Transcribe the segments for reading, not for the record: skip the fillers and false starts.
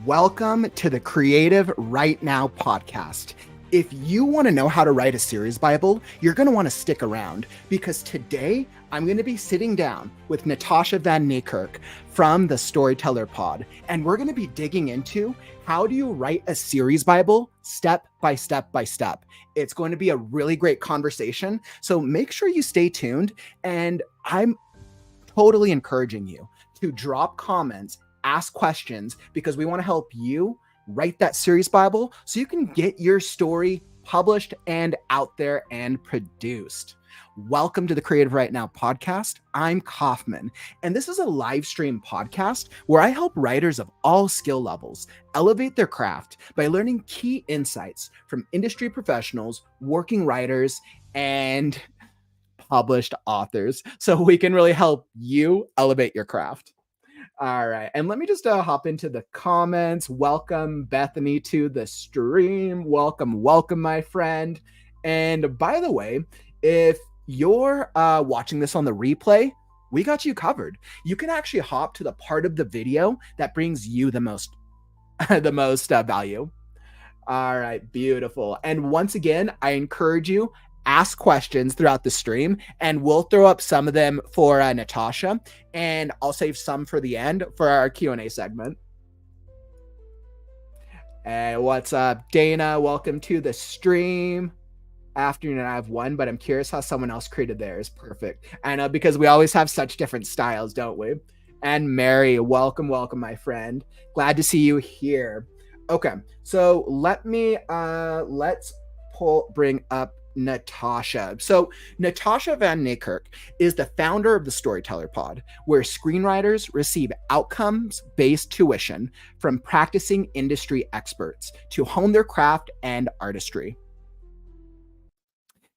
Welcome to the Creative Right Now podcast. If you want to know how to write a series Bible, you're going to want to stick around because today I'm going to be sitting down with Natasje van Niekerk from the Storyteller Pod, and we're going to be digging into how do you write a series Bible step by step by step. It's going to be a really great conversation, so make sure you stay tuned, and I'm totally encouraging you to drop comments, ask questions, because we want to help you write that series Bible so you can get your story published and out there and produced. Welcome to the Creative Right Now podcast. I'm Kauffman, and this is a live stream podcast where I help writers of all skill levels elevate their craft by learning key insights from industry professionals, working writers, and published authors so we can really help you elevate your craft. All right. And let me just hop into the comments. Welcome, Bethany, to the stream. Welcome, my friend. And by the way, if you're watching this on the replay, we got you covered. You can actually hop to the part of the video that brings you the most value. All right. Beautiful. And once again, I encourage you, ask questions throughout the stream, and we'll throw up some of them for Natasje, and I'll save some for the end for our Q&A segment. Hey, what's up, Dana? Welcome to the stream. Afternoon, I have one, but I'm curious how someone else created theirs. Perfect. I know, because we always have such different styles, don't we? And Mary, welcome, my friend. Glad to see you here. Okay, so let's bring up Natasje. So Natasje van Niekerk is the founder of the Storyteller Pod, where screenwriters receive outcomes-based tuition from practicing industry experts to hone their craft and artistry.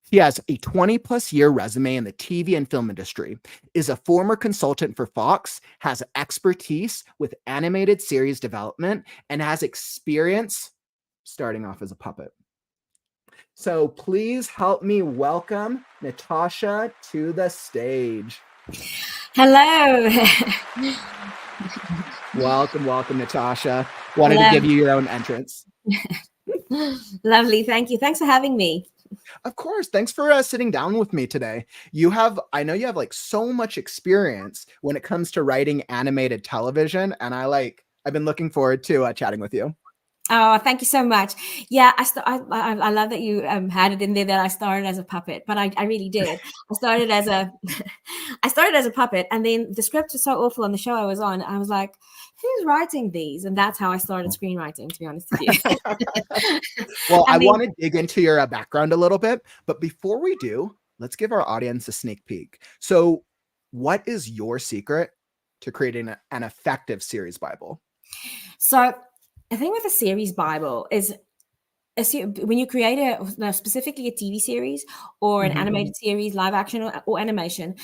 She has a 20-plus year resume in the TV and film industry, is a former consultant for Fox, has expertise with animated series development, and has experience starting off as a puppet. So please help me welcome Natasje to the stage. Hello. Welcome, Natasje. Wanted to give you your own entrance. Lovely. Thank you. Thanks for having me. Of course. Thanks for sitting down with me today. I know you have like so much experience when it comes to writing animated television, and I've been looking forward to chatting with you. Oh, thank you so much. Yeah, I love that you had it in there that I started as a puppet, but I really did. I started as a puppet, and then the script was so awful on the show I was on. I was like, who's writing these? And that's how I started screenwriting, to be honest with you. Well, I want to dig into your background a little bit, but before we do, let's give our audience a sneak peek. So what is your secret to creating an effective series Bible? So the thing with a series Bible is when you create specifically a TV series or an animated series, live action or animation,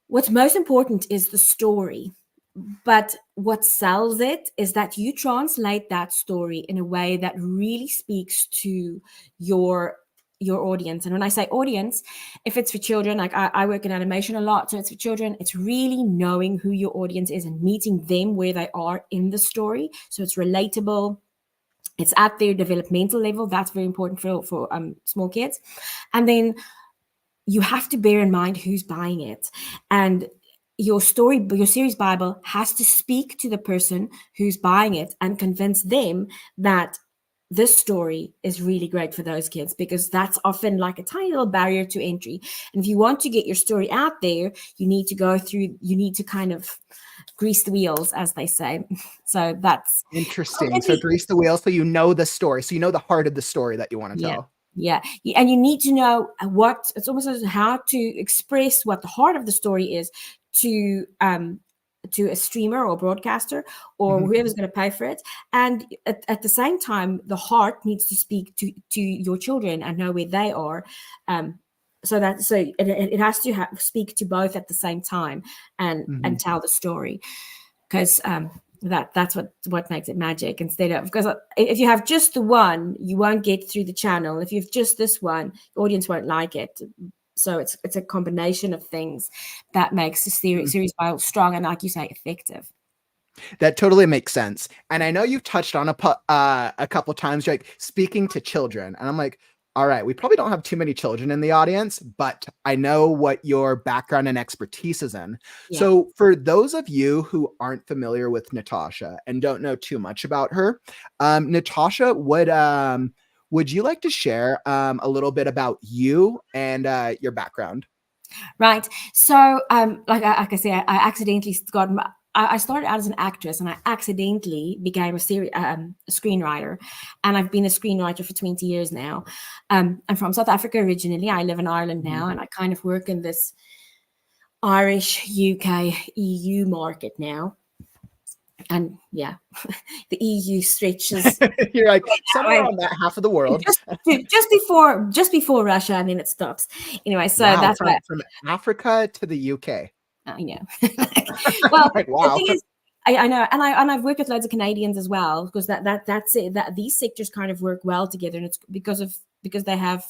what's most important is the story. But what sells it is that you translate that story in a way that really speaks to your audience. And when I say audience, if it's for children, like I work in animation a lot, so it's for children, it's really knowing who your audience is and meeting them where they are in the story. So it's relatable. It's at their developmental level. That's very important for small kids. And then you have to bear in mind who's buying it. And your series Bible has to speak to the person who's buying it and convince them that this story is really great for those kids, because that's often like a tiny little barrier to entry. And if you want to get your story out there, you need to kind of grease the wheels, as they say. So that's interesting. So grease the wheels, so you know the story, so you know the heart of the story that you want to tell. Yeah. And you need to know it's almost as how to express what the heart of the story is to a streamer or broadcaster or whoever's going to pay for it. And at the same time, the heart needs to speak to your children and know where they are. So it has to speak to both at the same time and tell the story, because that's what makes it magic. Instead of, because if you have just the one, you won't get through the channel. If you've just this one, the audience won't like it. So it's a combination of things that makes the series Bible strong and, like you say, effective. That totally makes sense. And I know you've touched on a couple times, like speaking to children. And I'm like, all right, we probably don't have too many children in the audience, but I know what your background and expertise is in. Yeah. So for those of you who aren't familiar with Natasha and don't know too much about her, Natasha, would you like to share a little bit about you and your background? Right. So, like I say, I accidentally I started out as an actress, and I accidentally became a screenwriter, and I've been a screenwriter for 20 years now. I'm from South Africa originally. I live in Ireland now, and I kind of work in this Irish, UK, EU market now. And yeah, the EU stretches. You're like somewhere on that half of the world, just before Russia, and then it stops. Anyway, so wow, that's why. from Africa to the UK. Yeah. Well, like, wow. The thing is, I know, and I've worked with loads of Canadians as well, because that's it. That these sectors kind of work well together, and it's because they have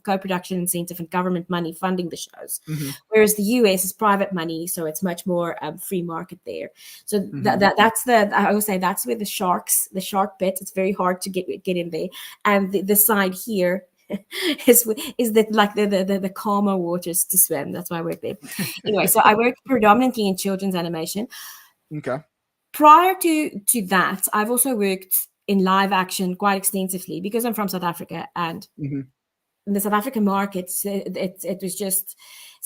co-production incentive and government money funding the shows, whereas the US is private money, so it's much more free market there. So that's I always say that's where the shark bit. It's very hard to get in there, and the side here is that like the calmer waters to swim. That's why I work there. Anyway, so I work predominantly in children's animation. Okay. Prior to that, I've also worked in live action quite extensively, because I'm from South Africa, and in the South African market, it's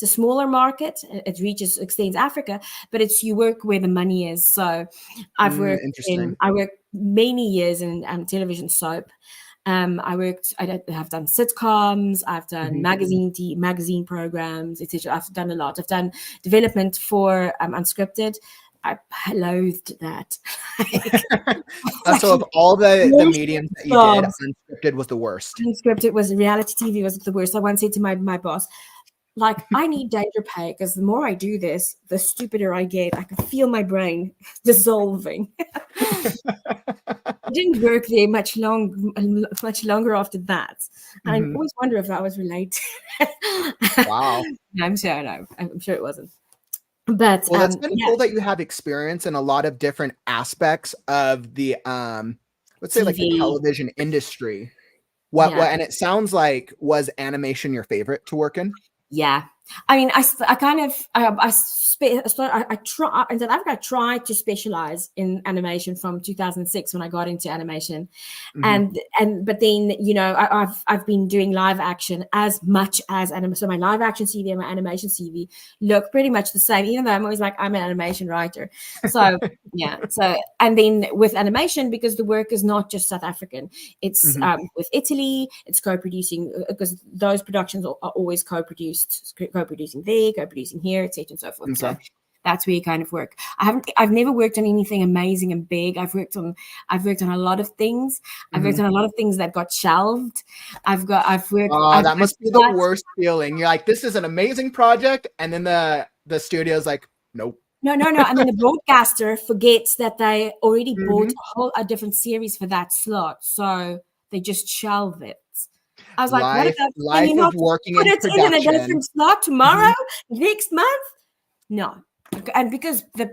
a smaller market. It extends Africa, but you work where the money is. So I worked many years in television soap. I have done sitcoms, I've done magazine programs, etc. I've done a lot. I've done development for unscripted. I loathed that. So of all the mediums that you did, unscripted was the worst. Unscripted was reality TV was the worst. I once said to my boss, like, I need danger pay, because the more I do this, the stupider I get. I can feel my brain dissolving. I didn't work there much longer after that. And I always wonder if that was related. Wow. I'm sure no. I'm sure it wasn't. But well, that's been cool that you have experience in a lot of different aspects of the let's say TV. Like the television industry. What and it sounds like, was animation your favorite to work in? Yeah. I mean, I tried to specialize in animation from 2006 when I got into animation, but then I've been doing live action as much as animation. So my live action CV and my animation CV look pretty much the same, even though I'm always like, I'm an animation writer. So yeah. So and then with animation, because the work is not just South African, it's with Italy. It's co-producing, because those productions are always co-producing there, co-producing here, etc. and so forth. So that's where you kind of work. I've never worked on anything amazing and big. I've worked on a lot of things. I've worked on a lot of things that got shelved. That must be the worst feeling. You're like, this is an amazing project, and then the studio's like, nope. No. And then the broadcaster forgets that they already bought a different series for that slot, so they just shelve it. I was like, life of working in production. Put it in a different slot tomorrow, next month? No. And because the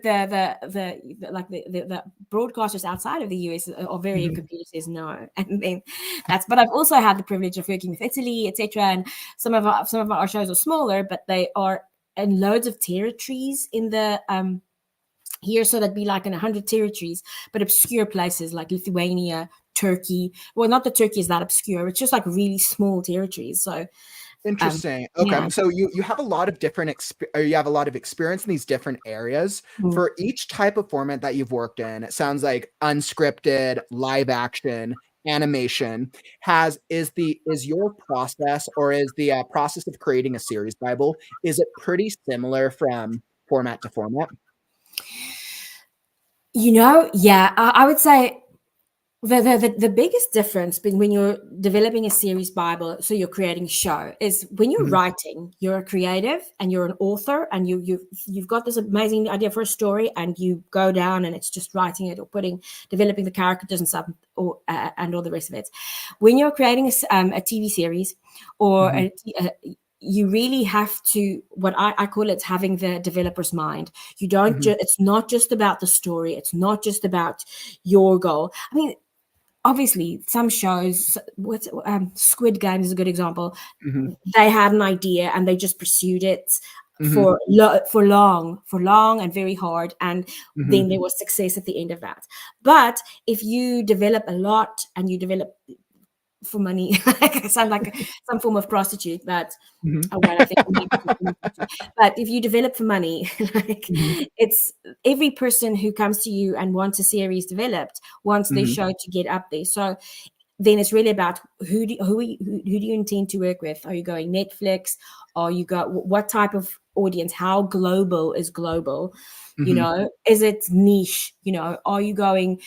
broadcasters outside of the US are very computer says no, and then but I've also had the privilege of working with Italy, etc. And some of our shows are smaller, but they are in loads of territories in the here, so that'd be like in 100 territories, but obscure places like Lithuania, Turkey. Well, not that Turkey is that obscure. It's just like really small territories. So interesting. Okay, yeah. So you have a lot of different you have a lot of experience in these different areas. For each type of format that you've worked in, it sounds like unscripted, live action, animation. Is your process, or is the process of creating a series Bible, is it pretty similar from format to format? Yeah, I would say the biggest difference between when you're developing a series Bible, so you're creating a show, is when you're writing, you're a creative and you're an author, and you've got this amazing idea for a story, and you go down and it's just writing it or developing the characters and stuff, or and all the rest of it. When you're creating a TV series or you really have to, what I call it, having the developer's mind. You don't Mhm. it's not just about the story. It's not just about your goal. I mean, obviously some shows, Squid Game is a good example. Mhm. They had an idea and they just pursued it Mhm. for long and very hard, and then Mhm. there was success at the end of that. But if you develop a lot and you develop for money, I sound like some form of prostitute, but Mhm. well, I think we need to be prostitute. But if you develop for money, like, Mhm. it's every person who comes to you and wants a series developed wants their Mhm. show to get up there. So then it's really about who do you intend to work with? Are you going Netflix? Are you got what type of audience? How global is global? Mhm. Is it niche? Are you going,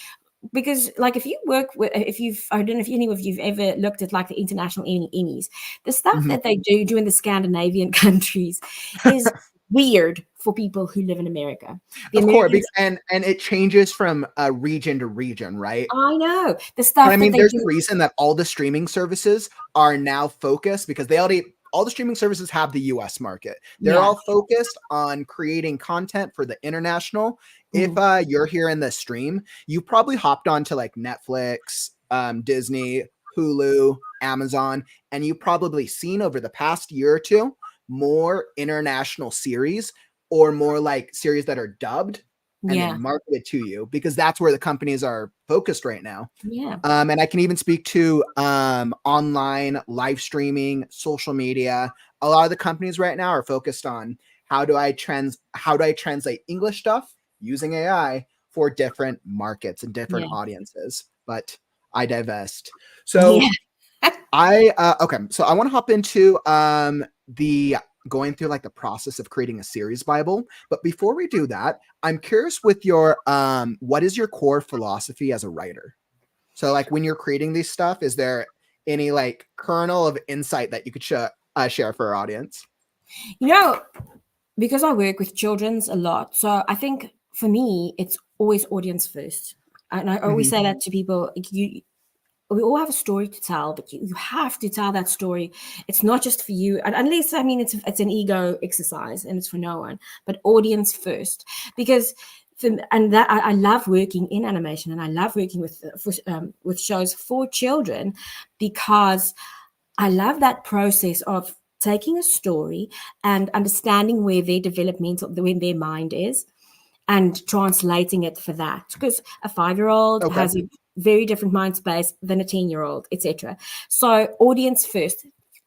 because like if you work with, if you've, I don't know if any of you've ever looked at like the international Emmys, the stuff Mhm. that they do in the Scandinavian countries is weird for people who live in America. The Of course, Americans, and it changes from region to region, right? I know the But I stuff that mean, they there's a do. reason that all the streaming services are now focused, because all the streaming services have the US market. They're Yeah. all focused on creating content for the international. If Mm, you're here in the stream, you probably hopped onto like Netflix, Disney, Hulu, Amazon, and you've probably seen over the past year or two more international series, or more like series that are dubbed and then yeah. marketed to you, because that's where the companies are focused right now. Yeah. And I can even speak to online live streaming, social media. A lot of the companies right now are focused on how do I translate English stuff using AI for different markets and different Yeah. audiences. But I divest. Yeah. So so I want to hop into the going through like the process of creating a series Bible. But before we do that, I'm curious with your what is your core philosophy as a writer? So like when you're creating these stuff, is there any like kernel of insight that you could share for our audience? You know, because I work with children's a lot, so I think for me, it's always audience first. And I always Mhm. say that to people. Like, we all have a story to tell, but you have to tell that story. It's not just for you, unless, I mean, it's an ego exercise and it's for no one, but audience first. Because and that I love working in animation, and I love working with shows for children, because I love that process of taking a story and understanding where their mind is, and translating it for that. Because a 5-year-old Okay. has a very different mind space than a 10-year-old, etc. So audience first.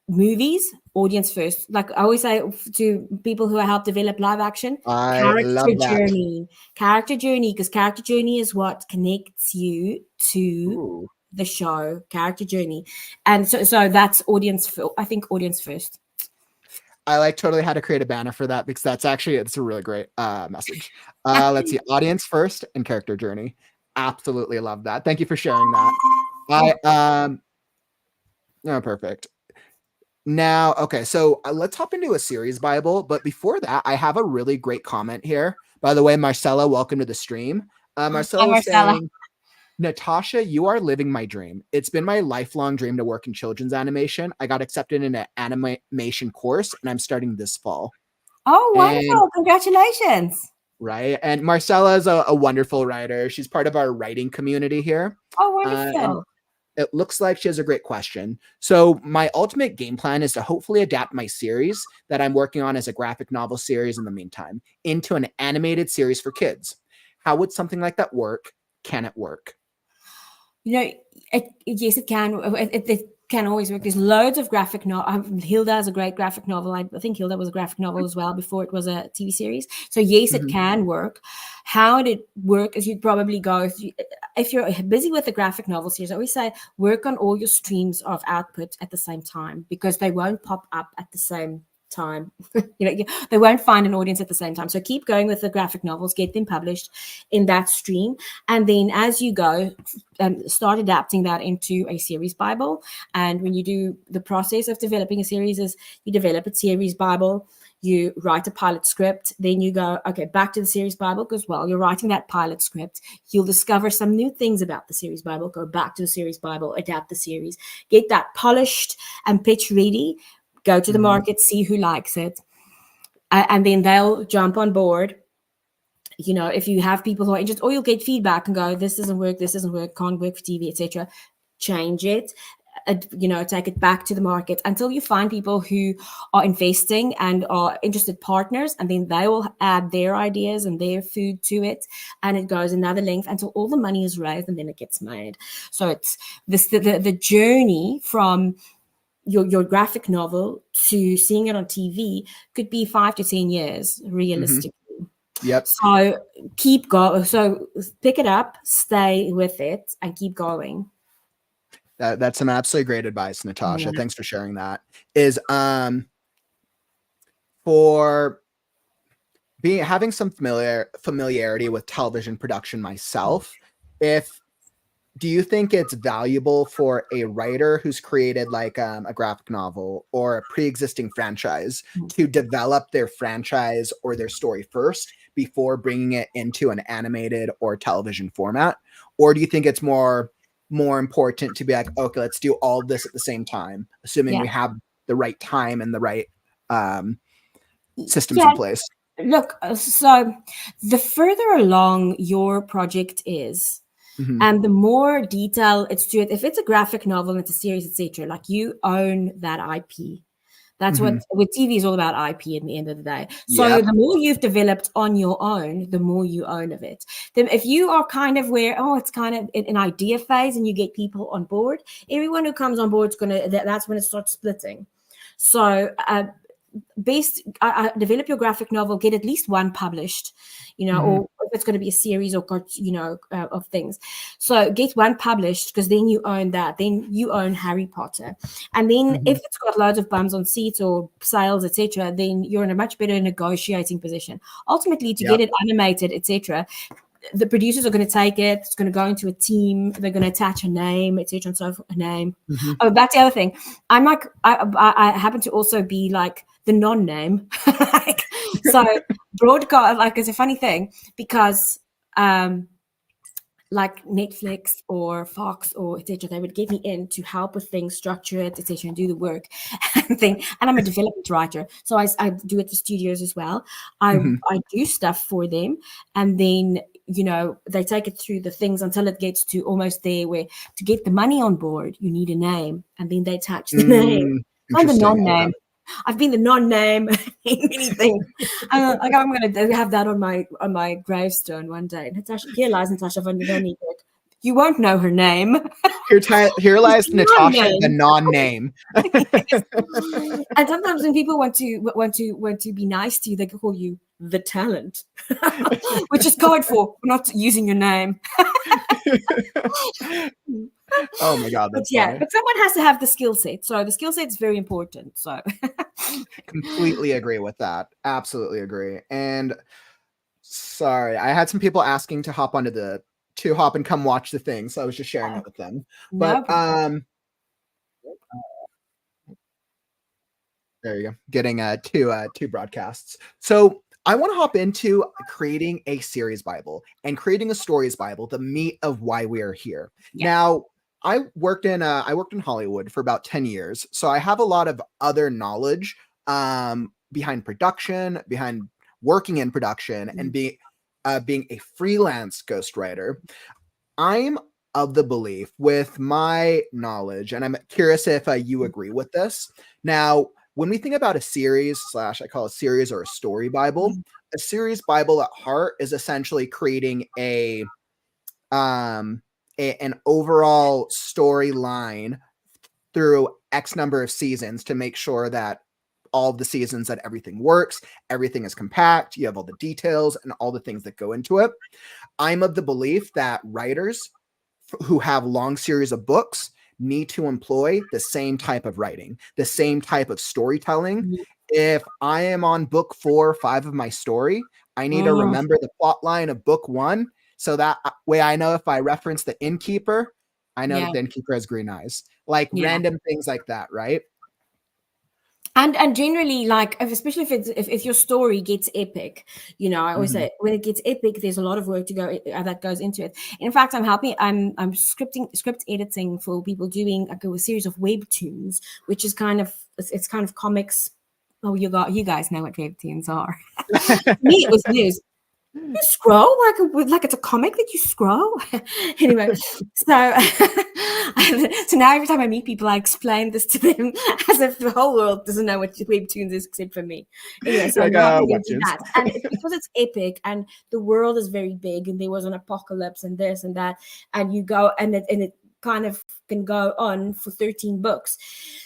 Movies, audience first. Like I always say to people who I help develop live action, I love that. character journey, because character journey is what connects you to Ooh. the show, character journey. And so that's I think audience first. I like totally how to create a banner for that, because it's a really great message. Let's see, audience first and character journey. Absolutely love that. Thank you for sharing that. I No, perfect. Now, okay, so let's hop into a series Bible. But before that, I have a really great comment here. By the way, Marcella, welcome to the stream. Hi, Marcella is Marcella. saying, Natasha, you are living my dream. It's been my lifelong dream to work in children's animation. I got accepted in an animation course, and I'm starting this fall. Oh, And wonderful. Congratulations. right, and Marcella is a wonderful writer. She's part of our writing community here. Oh, And wonderful. it looks like she has a great question. So my ultimate game plan is to hopefully adapt my series that I'm working on as a graphic novel series in the meantime into an animated series for kids. How would something like that work? Can it work? Yes, it can. It can always work. There's loads of graphic novel. Hilda is a great graphic novel. I think Hilda was a graphic novel as well before it was a TV series. So yes, it Mhm. can work. How would it work? Is you'd probably go if you're busy with the graphic novel series. I always say work on all your streams of output at the same time, because they won't pop up at the same time. They won't find an audience at the same time. So keep going with the graphic novels, get them published in that stream, and then as you go, start adapting that into a series Bible. And when you do the process of developing a series, is you develop a series Bible, you write a pilot script, then you go, okay, back to the series Bible, because while you're writing that pilot script, you'll discover some new things about the series Bible, go back to the series Bible, adapt the series, get that polished and pitch ready. go to the market, see who likes it, and then they'll jump on board. You know, if you have people who are interested, or you'll get feedback and go, this doesn't work, can't work for TV, etc. Change it, you know, take it back to the market until you find people who are investing and are interested partners, and then they will add their ideas and their food to it, and it goes another length until all the money is raised, and then it gets made. So it's this the journey from your graphic novel to seeing it on TV could be 5 to 10 years realistically. Yep. So keep going. So pick it up, stay with it, and keep going. That's some absolutely great advice, Natasha. Yeah. Thanks for sharing that. Is for having some familiarity with television production myself, do you think it's valuable for a writer who's created like a graphic novel or a pre-existing franchise to develop their franchise or their story first before bringing it into an animated or television format? Or do you think it's more important to be like, okay, let's do all of this at the same time, assuming we have the right time and the right systems in place? Look, so the further along your project is, and the more detail it's to it, if it's a graphic novel, it's a series, etc., like you own that IP. That's what with TV is all about, IP at the end of the day. So the more you've developed on your own, the more you own of it. Then if you are kind of where, it's kind of an idea phase and you get people on board, everyone who comes on board is that's when it starts splitting. So develop your graphic novel, get at least one published, you know, or if it's going to be a series or, you know, of things. So get one published, because then you own that. Then you own Harry Potter. And then if it's got loads of bums on seats or sales, etc., then you're in a much better negotiating position. Ultimately, to get it animated, etc., the producers are going to take it. It's going to go into a team. They're going to attach a name, etc., and so forth. A name. Oh, back to the other thing. I'm like, I happen to also be like the non-name. Like, so broadcast, like, it's a funny thing because like Netflix or Fox or etc., they would get me in to help with things, structure it, etc., and do the work and thing. And I'm a development writer, so I do it for studios as well. I do stuff for them, and then, you know, they take it through the things until it gets to almost there where to get the money on board, you need a name, and then they attach the name. I'm the non-name. I've been the non-name in many things. Like, I'm going to have that on my gravestone one day. Here lies Natasje van Niekerk. You won't know her name. Here lies Natasha, the non-name. And sometimes when people want to be nice to you, they call you the talent, which is code for not using your name. Oh my God, that's funny. But someone has to have the skill set. So the skill set is very important. So completely agree with that. Absolutely agree. And sorry, I had some people asking to hop and come watch the thing. So I was just sharing it with them. But there you go. Getting two broadcasts. So I want to hop into creating a series Bible and creating a stories Bible, the meat of why we are here. Now, I worked in Hollywood for about 10 years. So I have a lot of other knowledge behind production, behind working in production, and being a freelance ghostwriter. I'm of the belief, with my knowledge, and I'm curious if you agree with this. Now, when we think about a series / I call it a series or a story Bible, a series Bible at heart is essentially creating an overall storyline through X number of seasons to make sure that all of the seasons, that everything works, everything is compact, you have all the details and all the things that go into it. I'm of the belief that writers who have long series of books need to employ the same type of writing, the same type of storytelling. If I am on book 4 or 5 of my story, I need to remember the plot line of book 1. So that way I know if I reference the innkeeper, I know that the innkeeper has green eyes. Like random things like that, right? And generally, like especially if your story gets epic, you know, I always Mhm. say when it gets epic, there's a lot of work to go that goes into it. In fact, I'm script editing for people doing like a series of webtoons, which is kind of it's kind of comics. Oh, you guys know what webtoons are. Me, it was news. You scroll like it's a comic that you scroll. Anyway, so so now every time I meet people, I explain this to them as if the whole world doesn't know what webtoons is except for me. Anyway, so Like, now I'm going to do webtoons. that, and because it's epic and the world is very big, and there was an apocalypse and this and that, and you go and it kind of can go on for 13 books.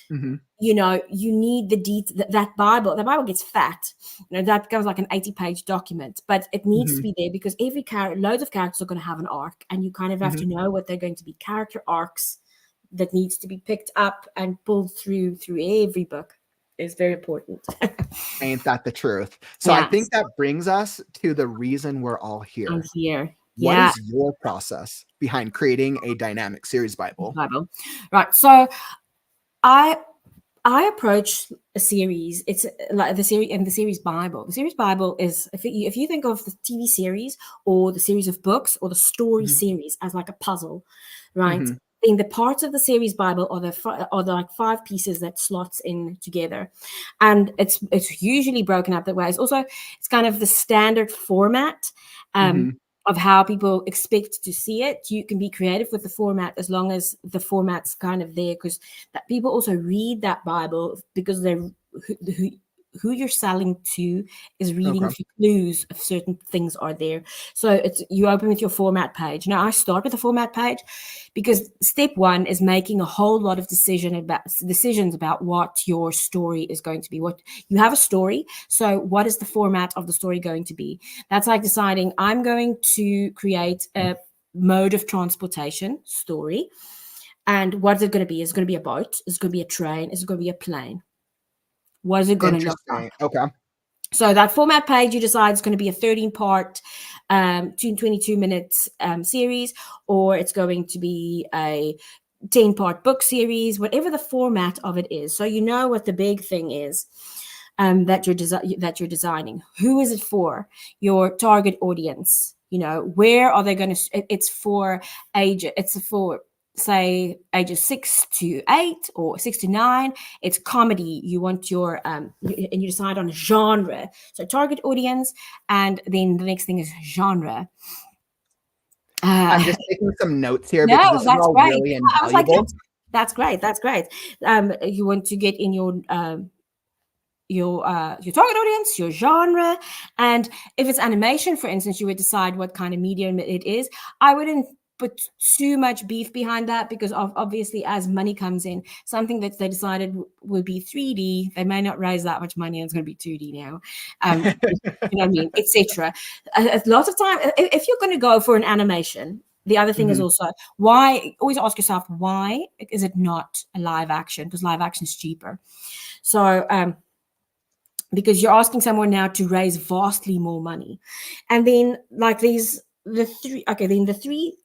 Mhm. You know, you need that Bible. The Bible gets fat. You know, that goes like an 80-page document, but it needs to Mhm. be there because every character, loads of characters are going to have an arc, and you kind of have to Mhm. know what they're going to be. Character arcs that needs to be picked up and pulled through every book is very important. Ain't that the truth? So I Yes, think that brings us to the reason we're all I'm here. here. What Yeah, is your process behind creating a dynamic series Bible? Bible. Right. So I I approach a series. It's like the series and the series Bible. The series Bible is if you think of the TV series or the series of books or the story Mhm. series as like a puzzle, right? Mhm. Then the parts of the series Bible are the like 5 pieces that slots in together, and it's usually broken up that way. It's kind of the standard format. Um, Mhm. of how people expect to see it. You can be creative with the format as long as the format's kind of there, because that people also read that Bible because they're who you're selling to is reading Okay. for clues if certain things are there. So it's you open with your format page. Now I start with the format page because step one is making a whole lot of decisions about what your story is going to be. What you have a story, so what is the format of the story going to be? That's like deciding I'm going to create a mode of transportation story. And what is it going to be? Is it going to be a boat? Is it going to be a train? Is it going to be a plane? What is it going to look like? Interesting. Okay. So that format page, you decide it's going to be a 13-part, 22 minutes series, or it's going to be a 10-part book series, whatever the format of it is. So you know what the big thing is that you're designing. Who is it for? Your target audience. You know, where are they going to? It's for age. It's for say ages 6 to 8 or 6 to 9. It's comedy. You want your and you decide on genre. So target audience, and then the next thing is genre. I'm Uh, just taking some notes here because no, this is that's all great. really I was like, invaluable. that's great. That's great. You want to get in your target audience, your genre, and if it's animation, for instance, you would decide what kind of medium it is. I wouldn't put too much beef behind that because obviously, as money comes in, something that they decided would be 3D, they may not raise that much money, and it's going to be 2D now. You know what I mean, etc. A lot of time, if you're going to go for an animation. The other thing is Mhm. also why. Always ask yourself why is it not a live action? Because live action is cheaper. So because you're asking someone now to raise vastly more money. And then like these the three okay then the three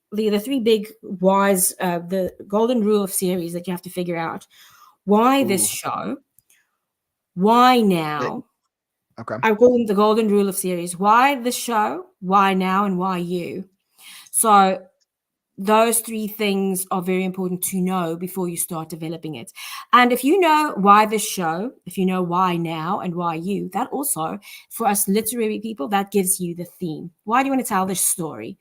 big whys, the golden rule of series that you have to figure out. Why this Ooh, show? Why big. now? Okay. I call them the golden rule of series. Why the show? Why now? And why you? So those 3 things are very important to know before you start developing it. And if you know why this show, if you know why now and why you, that also, for us literary people, that gives you the theme. Why do you want to tell this story?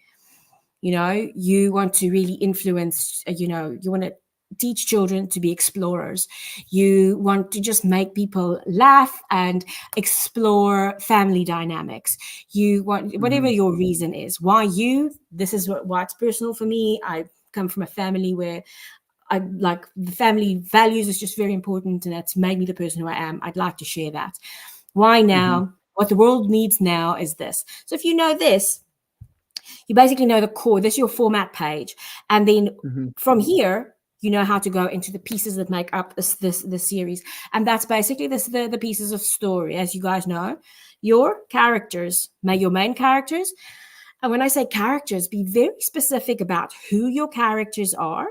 You know, you want to really influence, you want to teach children to be explorers. You want to just make people laugh and explore family dynamics. You want whatever Mhm. your reason is. Why you? This is why it's personal for me. I come from a family where I like the family values is just very important, and that's made me the person who I am. I'd like to share that. Why Mhm. now? What the world needs now is this. So if you know this, you basically know the core. This is your format page, and then Mhm. from here, you know how to go into the pieces that make up this series, and that's basically the pieces of story. As you guys know, your characters, your main characters. And when I say characters, be very specific about who your characters are,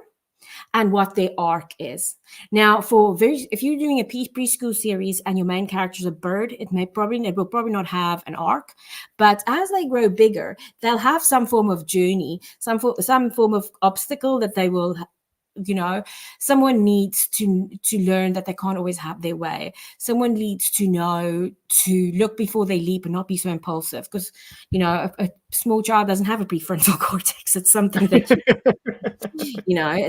and what their arc is. Now, if you're doing a preschool series and your main character is a bird, it will probably not have an arc. But as they grow bigger, they'll have some form of journey, some form of obstacle that they will. Someone needs to learn that they can't always have their way. Someone needs to know to look before they leap and not be so impulsive, because a small child doesn't have a prefrontal cortex. It's something that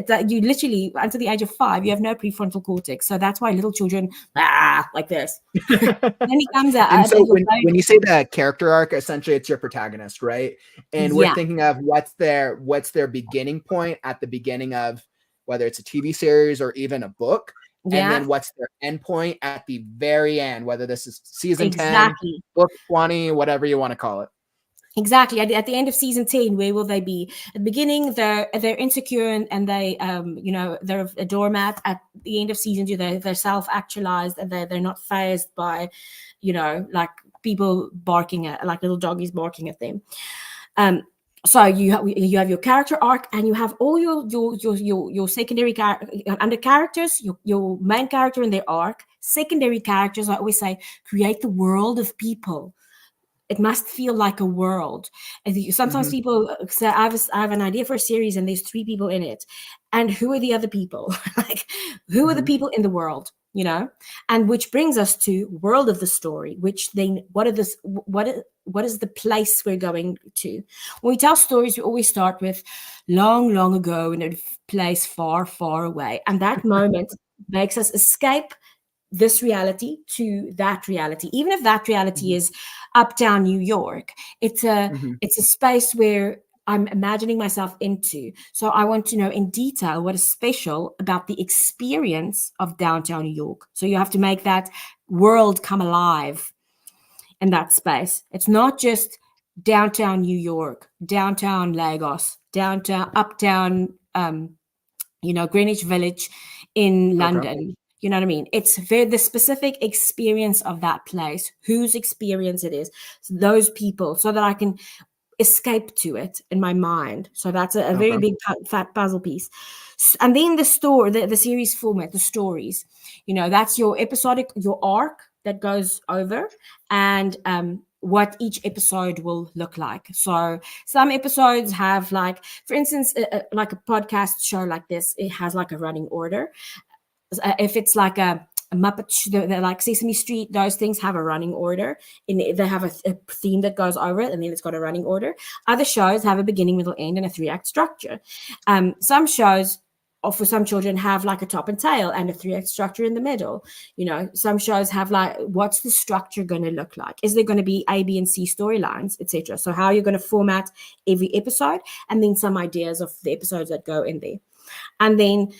that you literally, until the age of 5, you have no prefrontal cortex. So that's why little children like this. Then he comes out. And so when you say the character arc, essentially it's your protagonist, right? And we're thinking of what's their beginning point at the beginning of whether it's a TV series or even a book, and then what's their end point at the very end, whether this is season 10, book 20, whatever you want to call it. Exactly. At the end of season 10, where will they be? At the beginning, they're insecure and they, they're a doormat. At the end of season 2, they're self-actualized and they're not fazed by, like people barking at, like little doggies barking at them. So you have your character arc, and you have all your secondary under characters, your main character and their arc. Secondary characters, I always say, create the world of people. It must feel like a world. And sometimes people say, I have an idea for a series and there's 3 people in it. And who are the other people? Like, who are the people in the world? And which brings us to world of the story, which then what is the place we're going to? When we tell stories, we always start with long, long ago in a place far, far away. And that moment makes us escape this reality to that reality. Even if that reality is uptown New York, it's a space where I'm imagining myself into. So I want to know in detail what is special about the experience of downtown New York. So you have to make that world come alive in that space. It's not just downtown New York, downtown Lagos, uptown, Greenwich Village in London. You know what I mean? It's the specific experience of that place, whose experience it is, those people, so that I can escape to it in my mind. So that's a very big fat puzzle piece. And then the series format, the stories, that's your episodic, your arc that goes over, and what each episode will look like. So some episodes have, like, for instance, like a podcast show like this, it has like a running order. If it's like a Muppet, they're like Sesame Street, those things have a running order. They have a theme that goes over it, and then it's got a running order. Other shows have a beginning, middle, end, and a 3-act structure. Some shows, or for some children, have like a top and tail and a 3-act structure in the middle. Some shows have like, what's the structure going to look like? Is there going to be A, B, and C storylines, etc.? So how you're going to format every episode, and then some ideas of the episodes that go in there. And then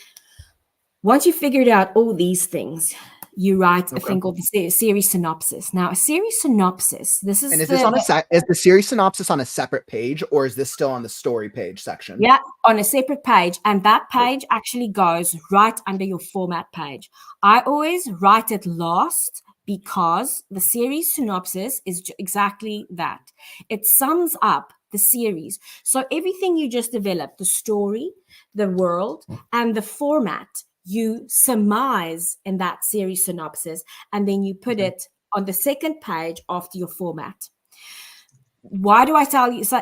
once you figured out all these things, you write a thing called the series synopsis. Now, a series synopsis, this is... And is the series synopsis on a separate page, or is this still on the story page section? Yeah, on a separate page. And that page actually goes right under your format page. I always write it last, because the series synopsis is exactly that. It sums up the series. So everything you just developed, the story, the world, and the format, you surmise in that series synopsis, and then you put it on the second page after your format. Why do I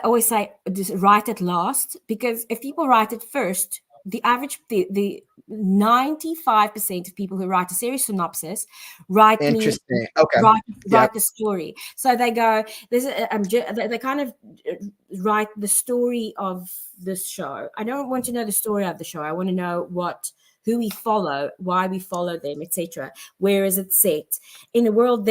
always say write it last? Because if people write it first, the 95% of people who write a series synopsis write the story. So they go, they kind of write the story of this show. I don't want to know the story of the show. I want to know who we follow, why we follow them, etc. Where is it set? In a world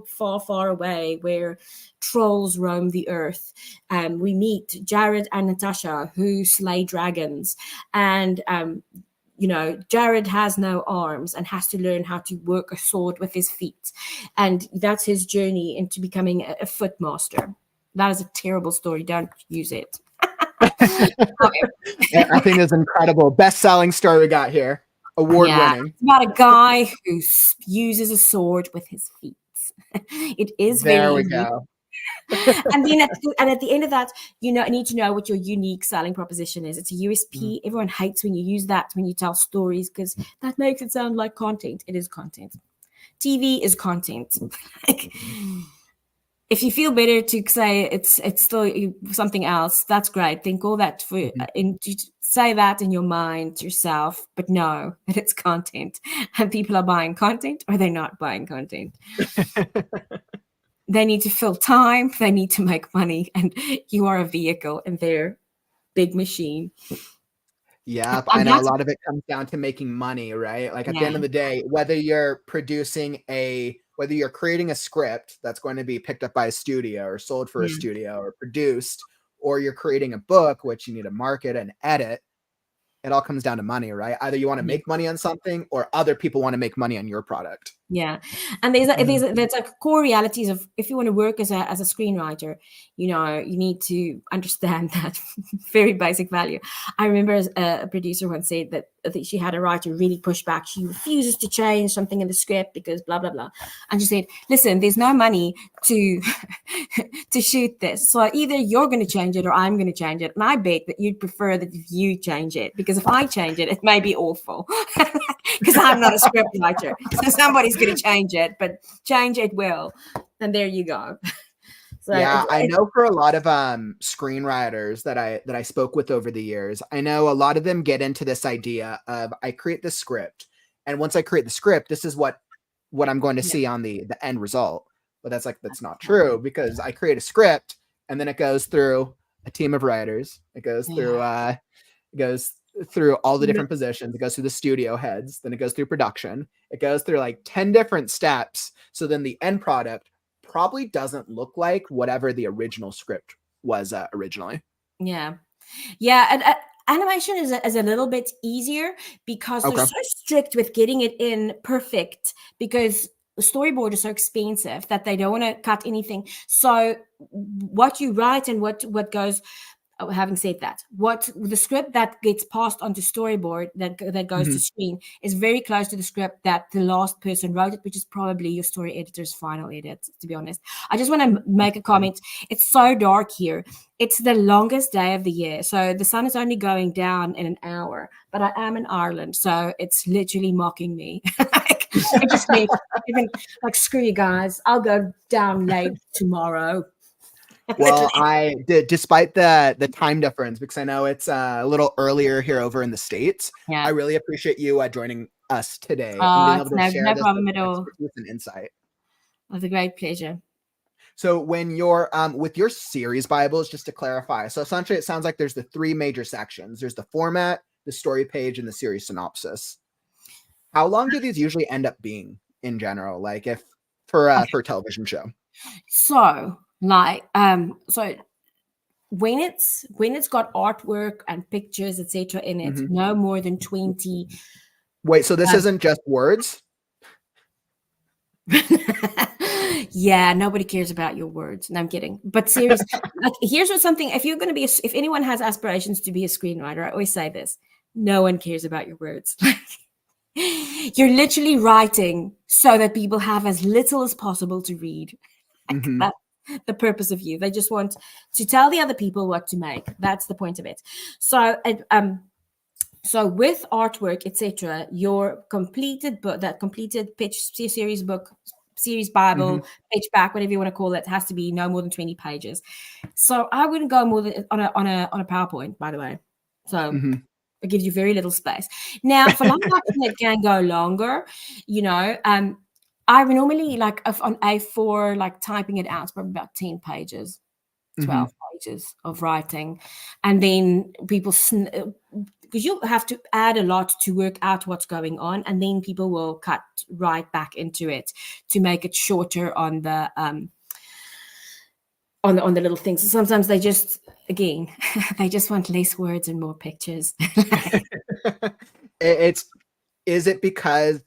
far, far away where trolls roam the earth. We meet Jared and Natasha, who slay dragons. And, Jared has no arms and has to learn how to work a sword with his feet. And that's his journey into becoming a foot master. That is a terrible story. Don't use it. I think it's incredible. Best-selling story we got here. Award-winning. It's about a guy who uses a sword with his feet. It is there very we easy. go. And then at the end of that, you need to know what your unique selling proposition is. It's a USP. Everyone hates when you use that when you tell stories because that makes it sound like content. It is content. TV is content. If you feel better to say it's still something else, that's great. Think all that say that in your mind to yourself, but know that it's content and people are buying content or they're not buying content. They need to fill time, they need to make money, and you are a vehicle in their big machine. Yeah, I know a lot of it comes down to making money, right? Like at the end of the day, whether you're creating a script that's going to be picked up by a studio or sold for a studio or produced, or you're creating a book, which you need to market and edit, it all comes down to money, right? Either you want to make money on something or other people want to make money on your product. Yeah. And there's like core realities of if you want to work as a screenwriter, you need to understand that very basic value. I remember a producer once said that she had a writer really push back. She refuses to change something in the script because blah, blah, blah. And she said, listen, there's no money to shoot this. So either you're going to change it or I'm going to change it. And I bet that you'd prefer that if you change it, because if I change it, it may be awful because I'm not a script writer. So somebody's going to change it, but change it will. And there you go. So yeah, I know for a lot of screenwriters that I spoke with over the years, I know a lot of them get into this idea of I create the script, and once I create the script, this is what I'm going to see on the end result. But that's not true, because I create a script and then it goes through a team of writers. It goes through all the different positions. It goes through the studio heads, then it goes through production. It goes through like 10 different steps. So then the end product probably doesn't look like whatever the original script was originally. Yeah. And animation is a little bit easier because they're so strict with getting it in perfect, because the storyboard is so expensive that they don't want to cut anything. So what you write and what goes, having said that, what the script that gets passed onto storyboard that goes to screen is very close to the script that the last person wrote it, which is probably your story editor's final edit, to be honest. I just want to make a comment. It's so dark here. It's the longest day of the year. So the sun is only going down in an hour, but I am in Ireland, so it's literally mocking me. I just mean, like, screw you guys. I'll go down late tomorrow. Well, I did, despite the time difference, because I know it's a little earlier here over in the States. I really appreciate you joining us today and being able to share no problem at all. And insight. It was a great pleasure. So when you're with your series Bibles, just to clarify, so essentially it sounds like there's the three major sections. There's the format, the story page, and the series synopsis. How long do these usually end up being in general? Like if for a television show? So so when it's got artwork and pictures, etc. in it, no more than 20. Wait, so this isn't just words? Yeah, nobody cares about your words. No, I'm kidding. But seriously, like, here's what something. If you're going to be, if anyone has aspirations to be a screenwriter, I always say this: no one cares about your words. You're literally writing so that people have as little as possible to read. That's the purpose of you. They just want to tell the other people what to make. That's the point of it. So, so with artwork, etc., your completed book, that completed pitch series book, series Bible, pitch back, whatever you want to call it, has to be no more than 20 pages. So I wouldn't go more than on a PowerPoint, by the way. So it gives you very little space. Now, for live action, it can go longer. I would normally, like, on A4, like typing it out, it's probably about 10 pages, 12 pages of writing. And then people, because you have to add a lot to work out what's going on, and then people will cut right back into it to make it shorter on the little things. So sometimes they just, again, they just want less words and more pictures. Is it because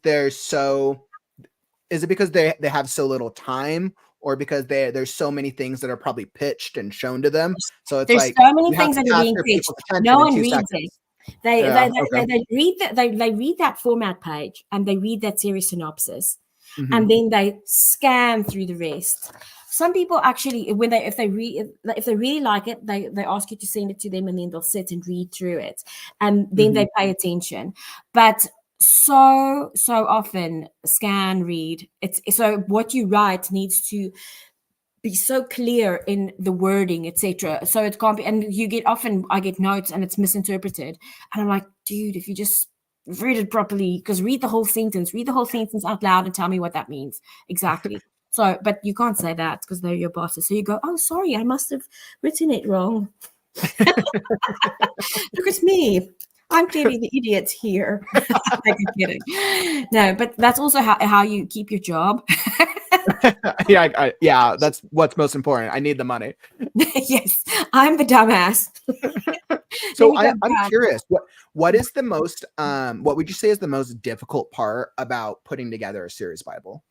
they have so little time, or because there's so many things that are probably pitched and shown to them? So it's there's so many things that are being pitched. No one reads it. They read that format page and they read that series synopsis, and then they scan through the rest. some people actually, when if they really like it, they ask you to send it to them, and then they'll sit and read through it, and then they pay attention. But so often scan, read. It's so what you write needs to be so clear in the wording, etc. So it can't be, and I get notes and it's misinterpreted, and I'm like, dude, if you just read it properly, because read the whole sentence out loud and tell me what that means exactly. So, but you can't say that because they're your bosses. So you go, oh, sorry, I must have written it wrong. Look at me. I'm clearly the idiot here. I'm kidding. No, but that's also how you keep your job. Yeah, that's what's most important. I need the money. Yes, I'm the dumbass. So I'm curious, what is the most what would you say is the most difficult part about putting together a series Bible?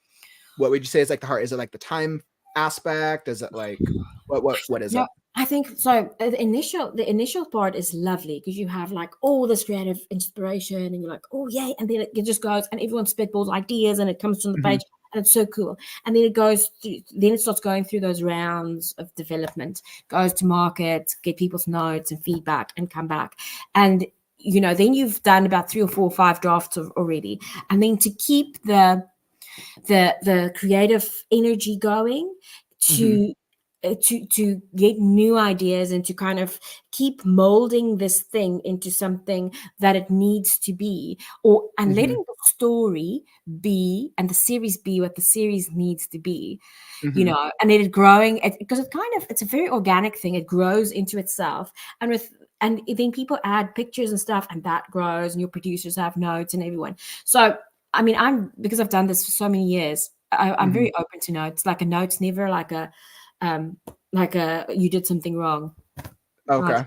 What would you say is like the hard? Is it like the time aspect? Is it like what is it? I think so. The initial part is lovely because you have like all this creative inspiration, and you're like, oh yay, and then it just goes, and everyone spitballs ideas, and it comes from the page, and it's so cool. And then it starts going through those rounds of development, goes to market, get people's notes and feedback, and come back, and then you've done about 3 or 4 or 5 drafts already, and then to keep the creative energy going to get new ideas and to kind of keep molding this thing into something that it needs to be, and letting the story be and the series be what the series needs to be, and then it growing, because it's a very organic thing. It grows into itself, and then people add pictures and stuff, and that grows, and your producers have notes and everyone. So I mean, because I've done this for so many years, I'm very open to notes. Like a note's never like a you did something wrong. Okay.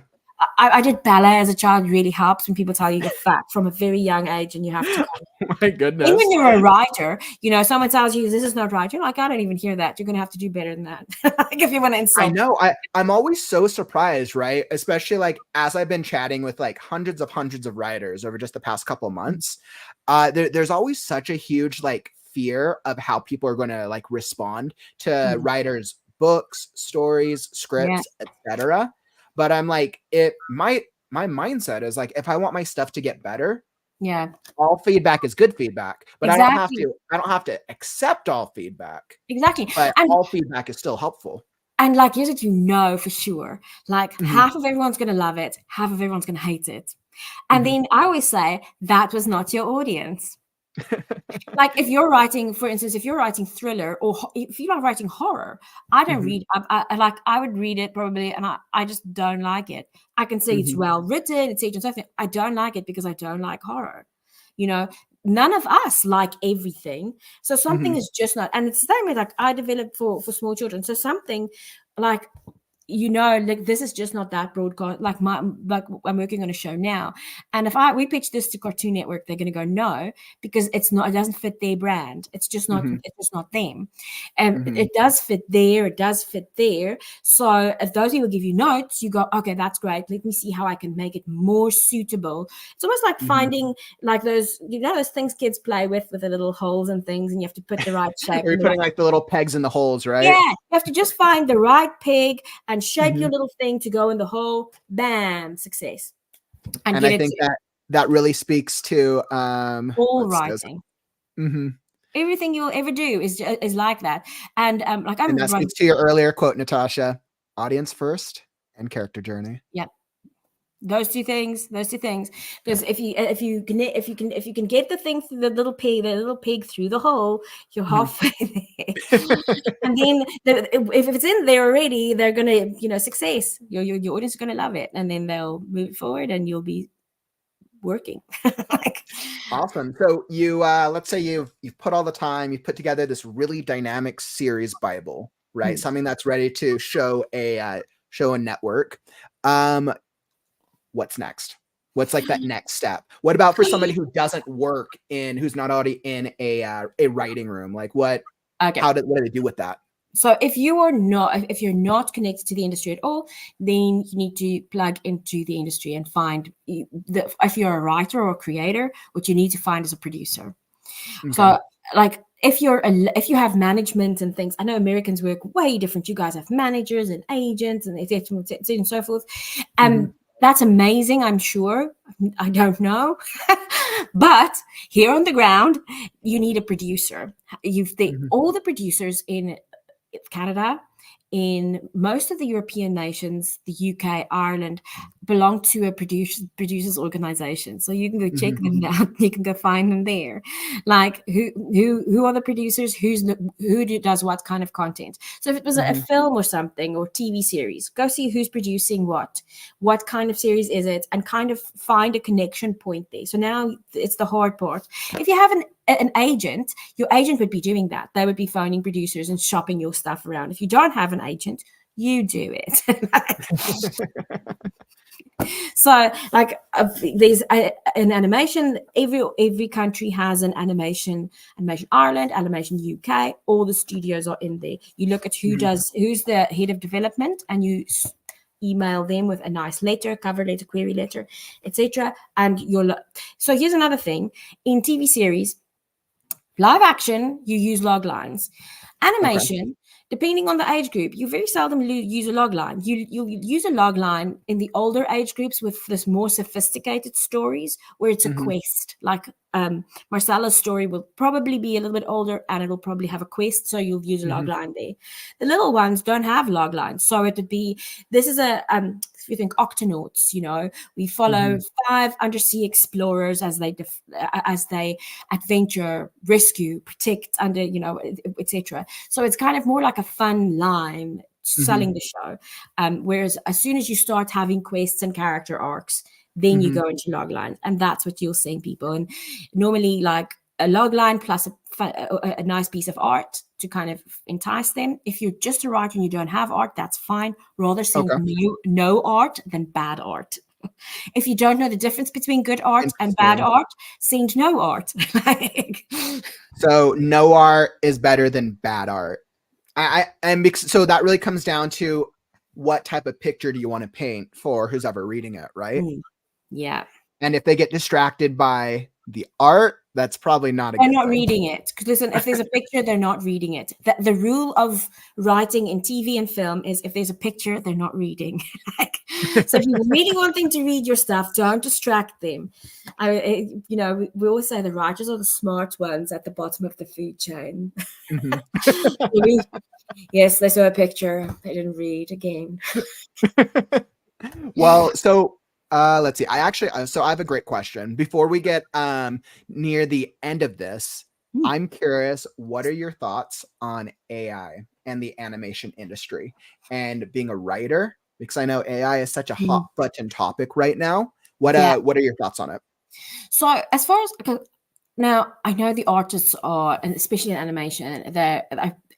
I did ballet as a child. It really helps when people tell you you're fat from a very young age, and you have to. My goodness. Even when you're a writer, someone tells you this is not right. You're like, I don't even hear that. You're going to have to do better than that. Like if you want to insult. I know. I'm always so surprised, right? Especially like as I've been chatting with like hundreds of writers over just the past couple of months. There's always such a huge like fear of how people are going to like respond to writers' books, stories, scripts, etc. But I'm like, my mindset is like, if I want my stuff to get better, all feedback is good feedback, but exactly. I don't have to accept all feedback. Exactly. But all feedback is still helpful. And like, here's what for sure. Like half of everyone's going to love it. Half of everyone's going to hate it. And then I always say that was not your audience. Like if you're writing, for instance, if you're writing thriller, or if you're writing horror, I don't read. I would read it probably, and I just don't like it. I can say it's well written, etc. and something. I don't like it because I don't like horror. None of us like everything, so something is just not. And it's the same way like I developed for small children. So something like. Like this is just not that broadcast. Like I'm working on a show now, and if we pitch this to Cartoon Network, they're going to go no, because it doesn't fit their brand. It's just not. It's just not them. And it does fit there. It does fit there. So if those people give you notes, you go, okay, that's great. Let me see how I can make it more suitable. It's almost like finding like those those things kids play with the little holes and things, and you have to put the right shape. You're putting like the little pegs in the holes, right? Yeah, you have to just find the right peg and shape your little thing to go in the hole. Bam, success. And I think that really speaks to all writing. Everything you'll ever do is like that. And and that speaks to your earlier quote, Natasha: audience first and character journey. Yep. Those two things, because if you can get the thing through the little pig through the hole, you're halfway there. And then if it's in there already, they're gonna success. Your audience is gonna love it, and then they'll move forward, and you'll be working. Awesome. So you let's say you've put all the time, you've put together this really dynamic series Bible, right? Something that's ready to show a network. What's next? What's like that next step? What about for somebody who doesn't work who's not already in a writing room? Like what do they do with that? So if you're not connected to the industry at all, then you need to plug into the industry and find if you're a writer or a creator, what you need to find is a producer. Okay. So like if you have management and things, I know Americans work way different. You guys have managers and agents and et cetera, and so forth. That's amazing, I'm sure. I don't know. But here on the ground, you need a producer. All the producers in Canada, in most of the European nations, the UK, Ireland, belong to a producers organization. So you can go check them out. You can go find them there. Like who are the producers? Who does what kind of content? So if it was a film or something or TV series, go see who's producing what kind of series is it, and kind of find a connection point there. So now it's the hard part. If you have an agent, your agent would be doing that. They would be phoning producers and shopping your stuff around. If you don't have an agent, you do it. So like there's an animation, every country has an animation Ireland, animation UK, all the studios are in there. You look at who's the head of development, and you email them with a nice letter, cover letter, query letter, etc. And so here's another thing. In TV series, live action, you use log lines. Animation, depending on the age group, you very seldom use a log line. You'll use a log line in the older age groups with this more sophisticated stories where it's a quest. Like Marcella's story will probably be a little bit older and it'll probably have a quest, so you'll use a log line there. The little ones don't have log lines, so it would be, this is a if you think Octonauts, we follow 5 undersea explorers as they adventure, rescue, protect under, etc. So it's kind of more like a fun line selling the show. Whereas as soon as you start having quests and character arcs, then you go into log lines, and that's what you'll see in people. And normally, like a log line plus a nice piece of art to kind of entice them. If you're just a writer and you don't have art, that's fine. Rather send no art than bad art. If you don't know the difference between good art and bad art, send no art. So no art is better than bad art. So that really comes down to what type of picture do you want to paint for who's ever reading it, right? Yeah. And if they get distracted by the art, that's probably not they're not reading it. Because listen, if there's a picture, they're not reading it. The rule of writing in TV and film is if there's a picture, they're not reading. So if you really want them to read your stuff, don't distract them. We always say the writers are the smart ones at the bottom of the food chain. Yes, they saw a picture. They didn't read again. Well, so let's see. I have a great question. Before we get near the end of this, I'm curious, what are your thoughts on AI and the animation industry and being a writer? Because I know AI is such a hot button topic right now. What are your thoughts on it? So as far as now, I know the artists are, and especially in animation,